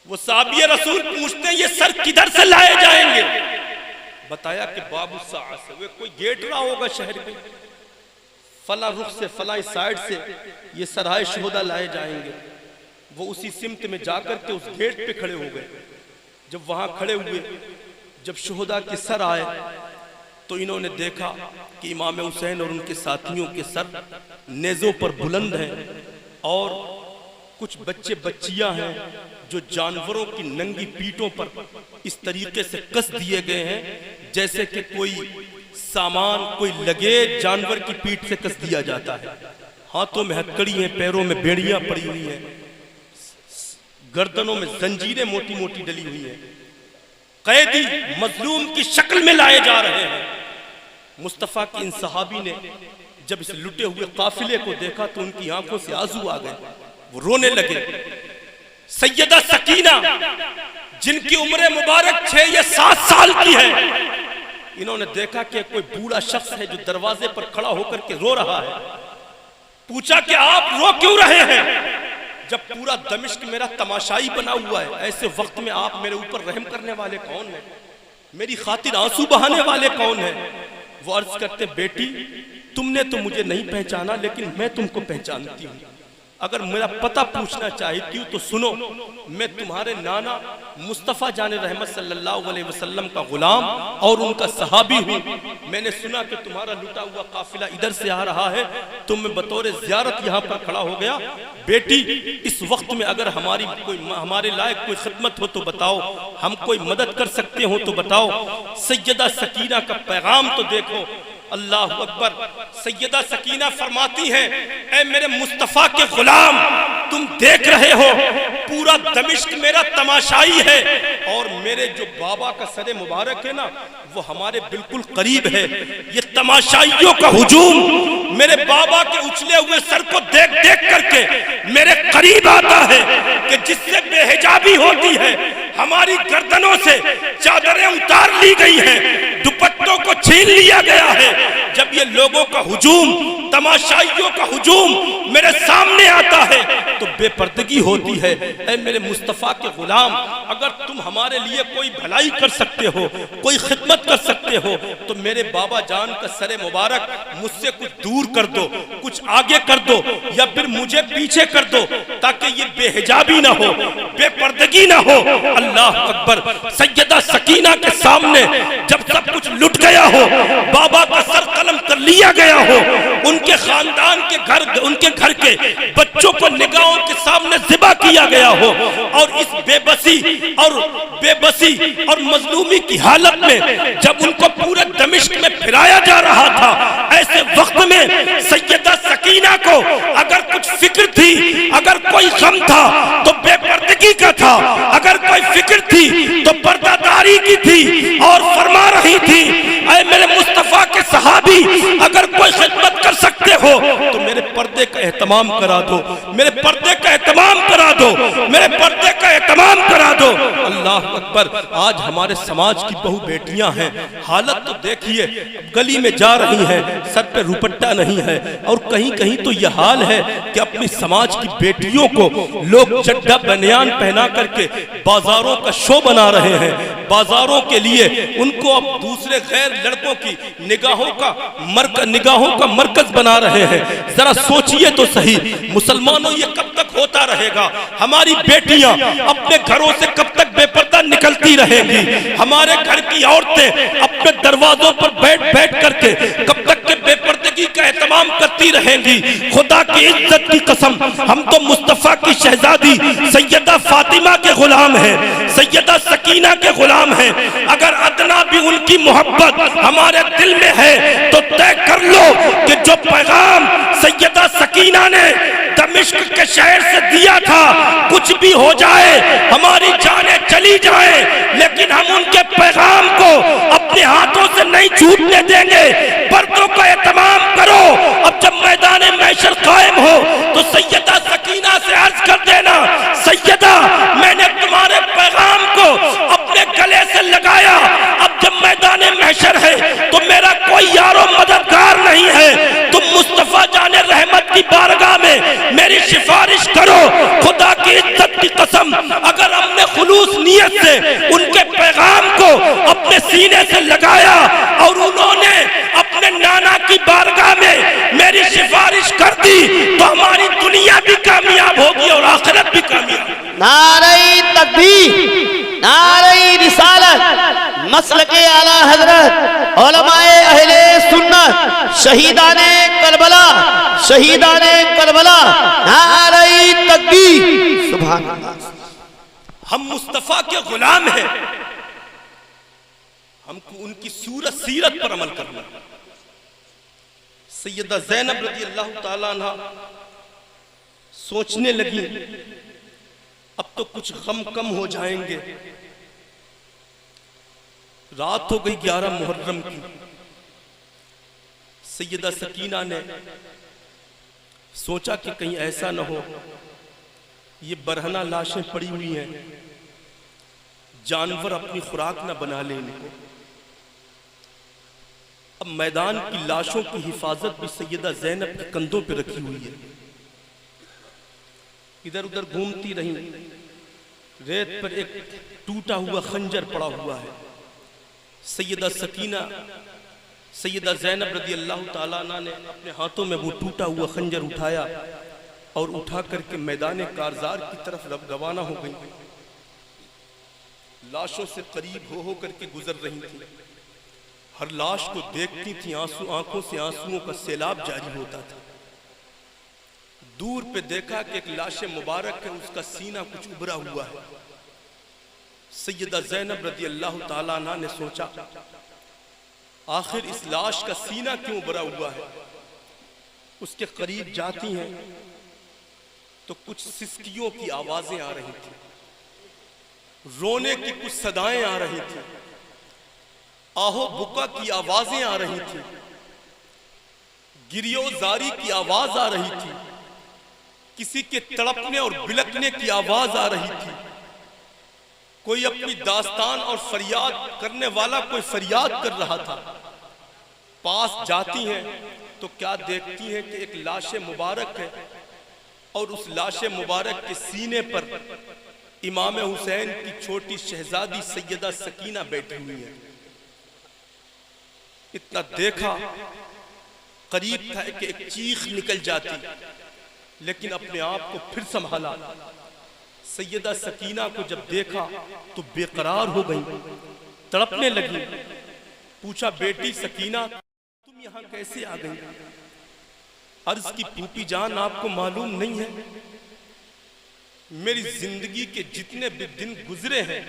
वो साहबी रसूल पूछते हैं ये सर किधर से लाए जाएंगे? बताया कि बाबू साद से, वे कोई गेट रहा होगा शहर में, फला रुख से फला साइड से ये सराय शोहदा लाए जाएंगे। वो उसी सिमत में जाकर के उस गेट पे खड़े हो गए। जब वहां खड़े हुए, जब शोहदा के सर आए तो इन्होंने देखा कि इमाम हुसैन और उनके साथियों के सर नेज़ों पर बुलंद हैं और कुछ बच्चे बच्चियां हैं जो जानवरों की नंगी पीठों पर इस तरीके से कस दिए गए हैं जैसे कि कोई सामान, कोई लगेज जानवर की पीठ से कस दिया जाता है। हाथों में हथकड़ी हैं, पैरों में बेड़ियां पड़ी हुई हैं, गर्दनों में जंजीरें मोटी मोटी डली हुई हैं। कैदी मजलूम की शक्ल में लाए जा रहे हैं। मुस्तफा की इन सहाबी ने जब इस लुटे हुए काफिले को देखा तो उनकी आंखों से आंसू आ गए, वो रोने लगे। सैयदा सकीना जिनकी उम्र मुबारक 6 या 7 साल की है, इन्होंने देखा कि कोई बूढ़ा शख्स है जो दरवाजे पर खड़ा होकर के रो रहा है। पूछा कि आप रो क्यों रहे हैं? जब पूरा दमिश्क मेरा तमाशाई बना हुआ है, ऐसे वक्त में आप मेरे ऊपर रहम करने वाले कौन हैं? मेरी खातिर आंसू बहाने वाले कौन हैं? वो अर्ज करते, बेटी तुमने तो मुझे नहीं पहचाना, लेकिन मैं तुमको पहचानती हूँ। अगर मेरा पता पूछना चाहती हूँ तो सुनो, मैं तुम्हारे नाना मुस्तफ़ा जाने रहमत सल्लल्लाहु अलैहि वसल्लम का गुलाम और उनका सहाबी हूँ। मैंने सुना कि तुम्हारा लुटा हुआ काफिला इधर से आ रहा है, तो मैं बतौर ज़ियारत यहाँ पर खड़ा हो गया। बेटी इस वक्त में अगर हमारे लायक कोई खिदमत हो तो बताओ, हम कोई मदद कर सकते हो तो बताओ। सैयदा सकीना का पैगाम तो देखो। अल्लाह अकबर। सैयदा सकीना फरमाती हैं, ऐ मेरे मुस्तफ़ा के गुलाम, तुम देख रहे हो पूरा दमिश्क मेरा तमाशाई है और मेरे जो बाबा का सरे मुबारक है ना, वो हमारे बिल्कुल करीब है। ये तमाशाइयों का हुजूम मेरे बाबा के उछले हुए सर को देख देख करके मेरे करीब आता है कि जिससे बेहिजाबी होती है। हमारी गर्दनों से चादरें उतार ली गई हैं, दुपट्टों को छीन लिया गया है, जब ये लोगों का हुजूम, तमाशाइयों का हुजूम मेरे सामने आता है तो बेपर्दगी होती है। ऐ मेरे मुस्तफ़ा के गुलाम, अगर तुम हमारे लिए कोई भलाई कर सकते हो, कोई खिदमत कर सकते हो तो मेरे बाबा जान का सरे मुबारक मुझसे कुछ दूर कर दो, कुछ आगे कर दो, या फिर मुझे पीछे कर दो, ताकि ये बेहिजाबी ना हो, बेपर्दगी ना हो। अल्लाह अकबर। सैयदा सकीना के सामने जब सब कुछ लुट गया हो, बाबा का सर कलम कर लिया गया हो, उनके खानदान के घर, उनके घर के बच्चों को निगाहों के सामने ज़िबा किया गया हो, और इस बेबसी और मजलूमी की हालत में जब उनको पूरे दमिश्क में फिराया जा रहा था, ऐसे वक्त में सैयदा सकीना को अगर कुछ फिक्र थी, अगर कोई गम था तो बेपर्दगी का था, अगर कोई फिक्र थी तो पर्दादारी की थी, और फरमा रही थी, ऐ मेरे मुस्तफा के सहाबी, अगर कोई खिदमत कर सकते हो तो मेरे पर्दे का एहतमाम करा दो, मेरे पर्दे का एहतमाम करा दो, मेरे पर्दे का एहतमाम करा दो। अल्लाह अकबर। आज हमारे समाज की बहु बेटियां हैं, हालत तो देखिए, गली में जा रही हैं, सर पे रुपट्टा नहीं है, और कहीं कहीं तो यह हाल है कि अपनी समाज की बेटियों को लोग चड्डा बनियान पहना करके बाजारों का शो बना रहे हैं, बाजारों के लिए उनको अब दूसरे गैर लड़कों की निगाहों का मरकज बना रहे हैं। जरा सोचिए तो सही, मुसलमानों ये कब तक होता रहेगा? हमारी बेटियां अपने घरों से कब तक बेपर्दा निकलती रहेंगी? हमारे घर की औरतें अपने दरवाजों पर बैठ बैठ करके कब तक के बेपर्दगी का एहतमाम करती रहेंगी? खुदा की इज्जत की कसम, हम तो मुस्तफा की शहजादी सैयदा फातिमा के गुलाम हैं, सैयदा सकीना के गुलाम हैं। अगर अदना भी उनकी मोहब्बत हमारे दिल में है तो तय कर लो कि जो पैगाम सैयदा सकीना ने दमिश्क के शहर से दिया था, कुछ भी हो जाए, हमारी जानें चली जाए, लेकिन हम उनके पैगाम को अपने हाथों से नहीं छूटने देंगे। पर्दों का एहतमाम करो। अब जब मैदान महशर कायम हो तो सैयदा सकीना से अर्ज कर देना, सैयदा मैंने तुम्हारे पैगाम को अपने गले से लगाया, अब जब मैदान महशर है तो मेरा कोई यारो मददगार नहीं है, तुम मुस्तफा जाने रहमत की बारगाह में मेरी सिफारिश करो। खुदा की इज्जत की कसम, अगर हमने खुलूस नियत से उनके पैगाम को अपने सीने से लगाया और उन्होंने अपने नाना की बारगाह में मेरी सिफारिश कर दी तो हमारी दुनिया भी कामयाब होगी और आखिरत भी कामयाब। नारे तकबीर, नारे रिसालत, मसलके आला हजरत, उलमाए अहले सुन्नत, शहीदाने करबला, शहीदाने करबला, नारे तकबीर। सुभान अल्लाह। हम मुस्तफा के गुलाम हैं, हमको उनकी सूरत सीरत पर अमल करना। सैयदा ज़ैनब रज़ी अल्लाह ताला अन्हा सोचने लगी, अब तो कुछ गम कम हो जाएंगे। रात हो गई 11 मुहर्रम की। सैयदा सकीना ने सोचा कि कहीं ऐसा न हो ये बरहना लाशें पड़ी हुई हैं, जानवर अपनी खुराक न बना ले इनको। अब मैदान की लाशों की हिफाजत भी सैयदा ज़ैनब के कंधों पे रखी हुई है। इधर उधर घूमती रही, रेत पर एक टूटा हुआ खंजर पड़ा हुआ है। सैयदा सकीना, सैयदा ज़ैनब रज़ी अल्लाह ताला अन्हा ने अपने हाथों में वो टूटा हुआ खंजर उठाया और उठा करके मैदान कारजार की तरफ रवाना हो गई। लाशों से करीब हो करके गुजर रही थी। हर लाश को देखती थी, आंखों से आंसुओं का सैलाब जारी होता था। दूर पे देखा कि एक लाश मुबारक है, उसका सीना कुछ उभरा हुआ है। सैयदा ज़ैनब रज़ी अल्लाह ताला अन्हा ने सोचा, आखिर इस लाश का सीना क्यों उभरा हुआ है। उसके करीब जाती हैं तो कुछ सिसकियों की आवाजें आ रही थी, रोने की कुछ सदाएं आ रही थी, आहो बुका की आवाजें आ रही थी, गिरियोजारी की आवाज आ रही थी, किसी के तड़पने और बिलकने की आवाज आ रही थी। कोई अपनी दास्तान और फरियाद करने वाला कोई फरियाद कर रहा था। पास जाती हैं तो क्या देखती हैं कि एक लाश मुबारक है और उस लाश मुबारक के सीने पर इमाम हुसैन की छोटी शहजादी सैयदा सकीना बैठी हुई है। इतना देखा, करीब था कि एक चीख निकल जाती, लेकिन अपने आप को फिर संभाला। सैयदा सकीना को जब देखा तो बेकरार हो गई, तड़पने लगी। पूछा, बेटी सकीना तुम यहाँ कैसे आ गई? अर्ज की, फूफी जान आपको मालूम नहीं है, मेरी जिंदगी के जितने भी दिन गुजरे हैं,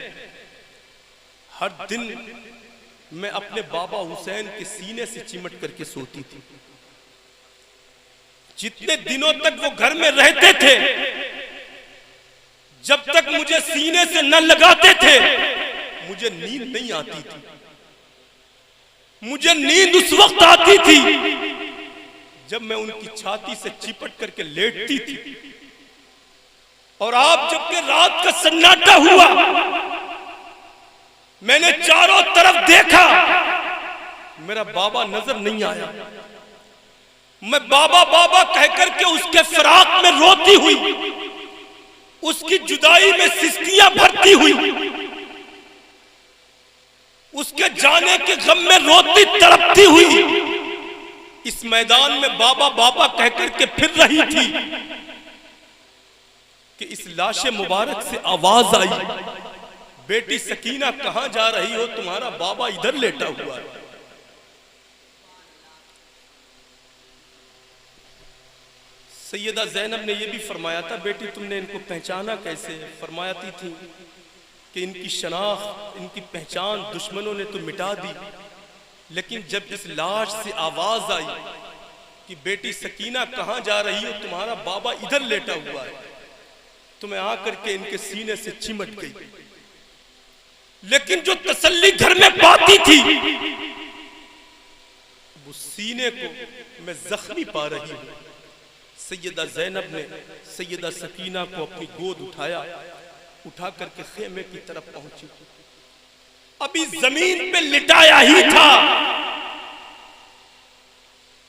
हर दिन मैं अपने बाबा हुसैन के सीने से चिमट करके सोती थी। जितने दिनों तक वो घर में रहते थे, जब तक मुझे सीने से न लगाते थे, मुझे नींद नहीं आती थी। मुझे नींद उस वक्त आती थी जब मैं उनकी छाती से चिपट करके लेटती थी। और आप जबकि रात का सन्नाटा हुआ, मैंने चारों तरफ देखा, मेरा बाबा नजर नहीं आया। मैं बाबा बाबा कहकर के उसके फिराक में रोती हुई, उसकी जुदाई में सिस्कियां भरती हुई, उसके जाने के गम में रोती तड़पती हुई इस मैदान में बाबा बाबा कहकर के फिर रही थी कि इस लाश मुबारक से आवाज आई, बेटी सकीना कहां जा रही हो? तुम्हारा बाबा इधर लेटा हुआ है। सैयदा ज़ैनब ने यह भी फरमाया था, बेटी तुमने इनको पहचाना कैसे? फरमाती थी कि इनकी शनाख्त, इनकी पहचान दुश्मनों ने तो मिटा दी, लेकिन जब इस लाश से आवाज आई कि बेटी सकीना कहां जा रही हो? तुम्हारा बाबा इधर लेटा हुआ है, तो मैं आकर के इनके सीने से चिमट गई। लेकिन जो तसल्ली घर में पाती थी, वो सीने को मैं जख्मी पा रही हूं। सैयदा ज़ैनब ने सैयदा सकीना को अपनी गोद उठाया, उठा करके खेमे की तरफ पहुंची। अभी जमीन पे लिटाया ही था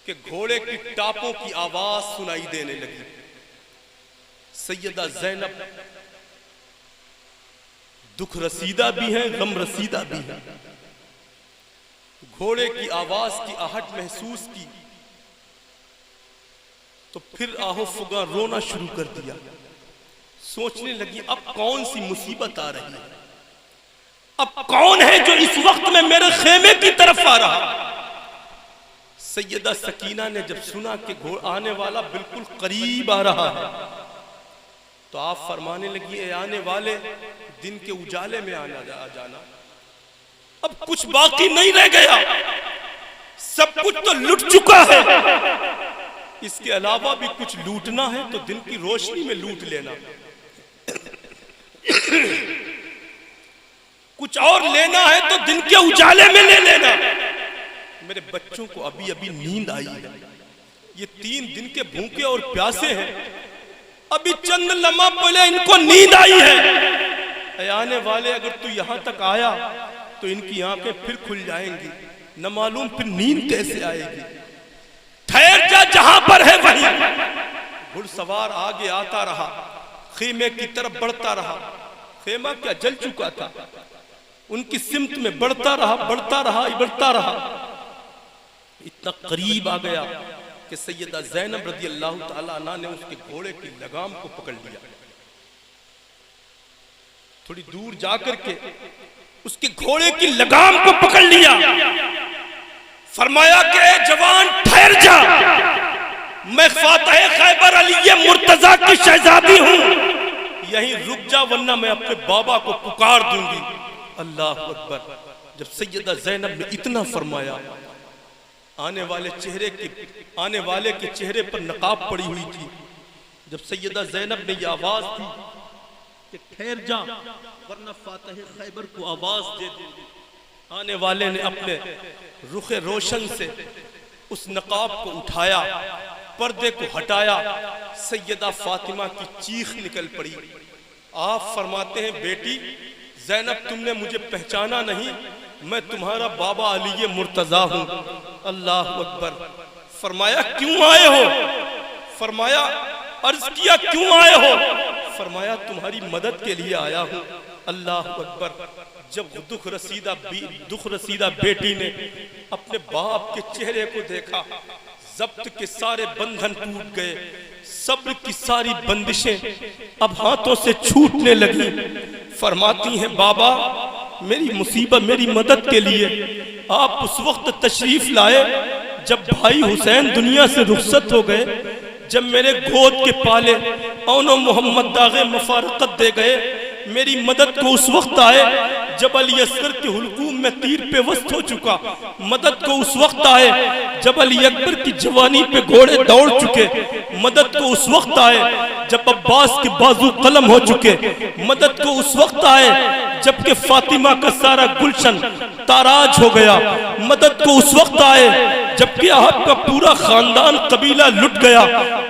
कि घोड़े की टापों की आवाज सुनाई देने लगी। सैयदा ज़ैनब दुख रसीदा भी है, गम रसीदा भी है। घोड़े की आवाज की आहट महसूस की तो फिर आहो फुगा रोना शुरू कर दिया। सोचने लगी, अब कौन सी मुसीबत आ रही है? अब कौन है जो इस वक्त में मेरे खेमे की तरफ आ रहा? सैयदा सकीना ने जब सुना कि आने वाला बिल्कुल करीब आ रहा है, तो आप फरमाने लगी, ए आने वाले दिन के उजाले में आ जाना। अब कुछ बाकी नहीं रह गया, सब कुछ तो लुट चुका है। इसके अलावा भी कुछ लूटना है तो दिन की रोशनी में लूट लेना, कुछ और लेना है तो दिन के उजाले में ले लेना। मेरे बच्चों को अभी अभी नींद आई है, ये 3 दिन के भूखे और प्यासे हैं, अभी चंद लम्हा पहले इनको नींद आई है। आने वाले अगर तू यहां तक आया तो इनकी आंखें फिर खुल जाएंगी, न मालूम फिर नींद कैसे आएगी। ठहर जा, जहां पर है वहीं। घुड़सवार आगे आता रहा, खेमे की तरफ बढ़ता रहा। खेमा क्या जल चुका था, उनकी सिमत में बढ़ता रहा, बढ़ता रहा, बढ़ता रहा। इतना करीब आ गया कि सैयदा ज़ैनब रज़ी अल्लाह ताला अन्हा ने उसके घोड़े की लगाम को पकड़ लिया। थोड़ी दूर जाकर के उसके घोड़े की लगाम को पकड़ लिया। फरमाया कि ए जवान ठहर जा, मैं फातह खैबर अली मुर्तजा की शहजादी हूं, यहीं रुक जा वरना मैं अपने बाबा को पुकार दूंगी। अल्लाह अकबर। जब सैयदा ज़ैनब ने इतना फरमाया, आने वाले के चेहरे पर नकाब पड़ी हुई थी। जब सैयदा ज़ैनब ने यह आवाज दी कि ठहर जा वरना फातह खैबर को आवाज दे दूंगी, आने वाले ने अपने रुखे रोशन से उस नकाब को उठाया, पर्दे को हटाया। सैयदा फातिमा की चीख निकल पड़ी। आप फरमाते हैं, बेटी ज़ैनब तुमने मुझे पहचाना नहीं, मैं तुम्हारा बाबा अली मुर्तजा हूँ अल्लाह अकबर। फरमाया क्यों आए हो? फरमाया अर्ज किया क्यों आए हो? फरमाया तुम्हारी मदद के लिए आया हूं। अल्लाह अकबर। जब दुख रसीदा बेटी ने अपने बाप के चेहरे को देखा, जब्त के सारे बंधन टूट गए, सब्र की सारी बंदिशें अब हाथों से छूटने लगी। फरमाती हैं बाबा मेरी मुसीबत, मेरी मदद के लिए आप उस वक्त तशरीफ लाए जब भाई हुसैन दुनिया से रुखसत हो गए, जब मेरे गोद के पाले औनो मोहम्मद दागे मुफारकत दे गए। मेरी मदद को उस वक्त आए जब अली असगर के हुलकूम में तीर पे वस्त हो चुका। मदद को उस वक्त आए जब अली अकबर की जवानी पे घोड़े दौड़ चुके। मदद को उस वक्त आए जब अब्बास के बाजू कलम हो चुके। मदद को उस वक्त आए जबकि फातिमा का सारा गुलशन ताराज हो गया। मदद को उस वक्त आए जबकि आपका पूरा खानदान कबीला लुट गया।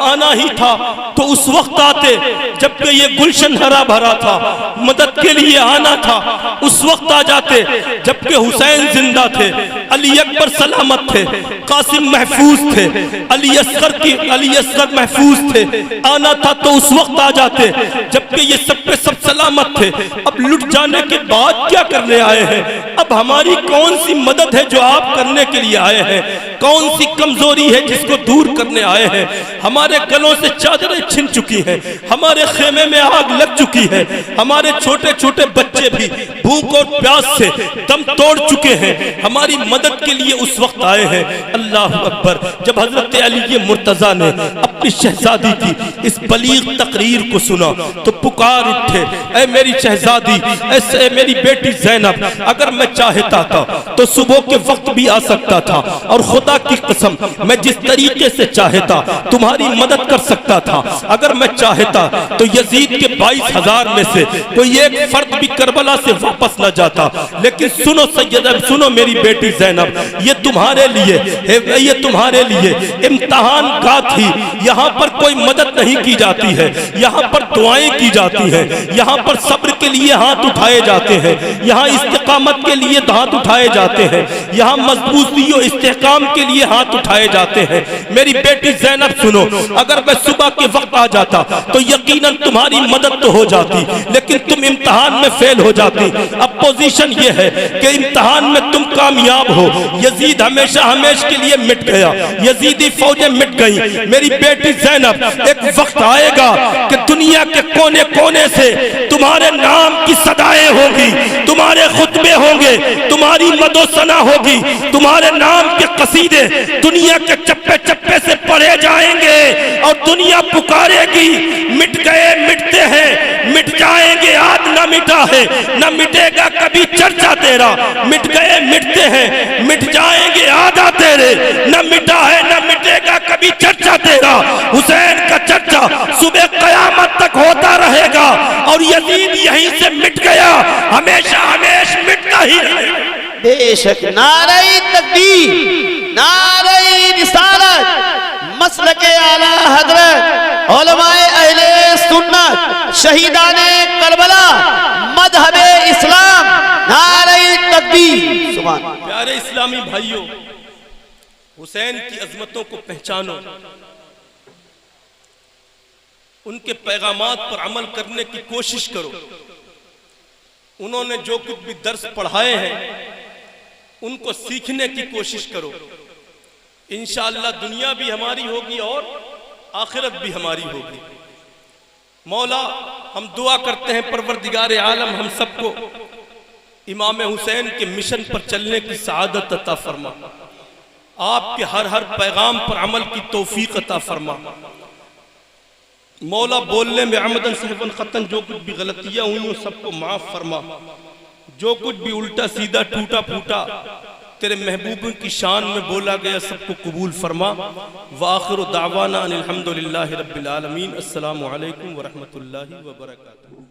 आना ही था तो उस वक्त आते जबकि ये गुलशन हरा भरा था। मदद के लिए आना था उस वक्त आ जाते जबकि हुसैन जिंदा थे, अली अकबर सलामत थे, कासिम महफूज थे, अली असगर महफूज थे। आना था तो उस वक्त आ जाते जबकि ये सब पे सब सलामत थे। अब लुट जाने के बाद क्या करने आए हैं? अब हमारी कौन सी मदद है जो आप करने के लिए आए हैं? कौन सी कमजोरी है जिसको दूर करने आए हैं? हमारे गलों से चादरें छिन चुकी हैं, हमारे खेमे में आग लग चुकी है, हमारे छोटे छोटे बच्चे भी भूख और प्यास से दम तोड़ चुके हैं। हमारी मदद के लिए उस वक्त आए हैं। अल्लाह अकबर। जब हजरत अली मुर्तजा ने अपनी शहजादी की इस बलीग तकरीर को सुना तो पुकार उठे, ऐ मेरी शहजादी, ऐसे मेरी बेटी ज़ैनब, अगर मैं चाहता था तो सुबह के वक्त भी आ सकता था और खुदा की कसम मैं जिस तरीके से चाहता तुम्हारी मदद कर सकता था। अगर मैं चाहता तो यजीद के 22,000 में से कोई एक फर्द भी करबला से वापस न जाता। लेकिन सुनो सैयदा, सुनो मेरी बेटी ज़ैनब, ये तुम्हारे लिए इम्तिहान गाह थी। यहाँ पर कोई मदद नहीं की जाती है, यहाँ पर दुआएं की जाती हैं, यहाँ पर सब्र के लिए हाथ उठाए जाते हैं, यहाँ इस्तिकामत के लिए हाथ उठाए जाते हैं, यहाँ मजबूती और इस्तेहकाम के लिए हाथ उठाए जाते हैं। मेरी बेटी ज़ैनब सुनो, अगर मैं सुबह के वक्त आ जाता तो यकीनन तुम्हारी मदद तो हो जाती, लेकिन तुम इम्तिहान में फेल हो जाती। अब पोजीशन ये है कि इम्तिहान में तुम कामयाब हो। यजीद हमेशा हमेशा के लिए मिट गया, यजीदी फौजें मिट गई। मेरी बेटी ज़ैनब, एक वक्त आएगा कि दुनिया के कोने कोने से तुम्हारे नाम की सदाएं होगी, तुम्हारे खुतबे होंगे, तुम्हारी मदोसना होगी, तुम्हारे नाम के कसीदे दुनिया के चप्पे चप्पे से पढ़े जाएंगे और दुनिया पुकारेगी, मिट गए मिटते हैं, मिट जाएंगे आज न मिटा है, न मिटेगा कभी चर्चा तेरा। मिट गए मिटते हैं, मिट जाएंगे आधा तेरे, न मिटा है न मिटेगा कभी चर्चा तेरा। हुसैन का चर्चा सुबह कयामत तक होता रहेगा और यजीद यहीं से मिट गया, हमेशा हमेशा मिटता ही रहेगा। बेशक। नारे तकबीर, नारे रिसालत, मसलके आला हजरत, उलमाए अहले सुन्नत, शहीदाने करबला, मजहबे इस्लाम, नारे तकबीर। सुभान। प्यारे इस्लामी भाइयों, हुसैन की अजमतों को पहचानो, उनके पैगामात पर अमल करने की कोशिश करो। उन्होंने जो कुछ भी दर्स पढ़ाए हैं उनको सीखने की कोशिश करो। इंशाअल्लाह दुनिया भी हमारी होगी और आखिरत भी हमारी होगी। मौला, हम दुआ करते हैं परवरदिगार आलम हम सबको इमाम हुसैन के मिशन पर चलने की सआदत अता फरमा, आपके हर हर पैगाम पर अमल की तौफीक अता फरमा। मौला, बोलने में अमदन सहबन खतन जो कुछ भी गलतियां हुई सबको माफ फरमा, जो कुछ भी उल्टा सीधा टूटा फूटा तेरे महबूब की शान में बोला गया सबको कबूल फरमा। वाखिर दावाना अनिल हम्दुलिल्लाहि रब्बिल आलमीन। अस्सलामु अलैकुम व रहमतुल्लाहि व बरकातुहू।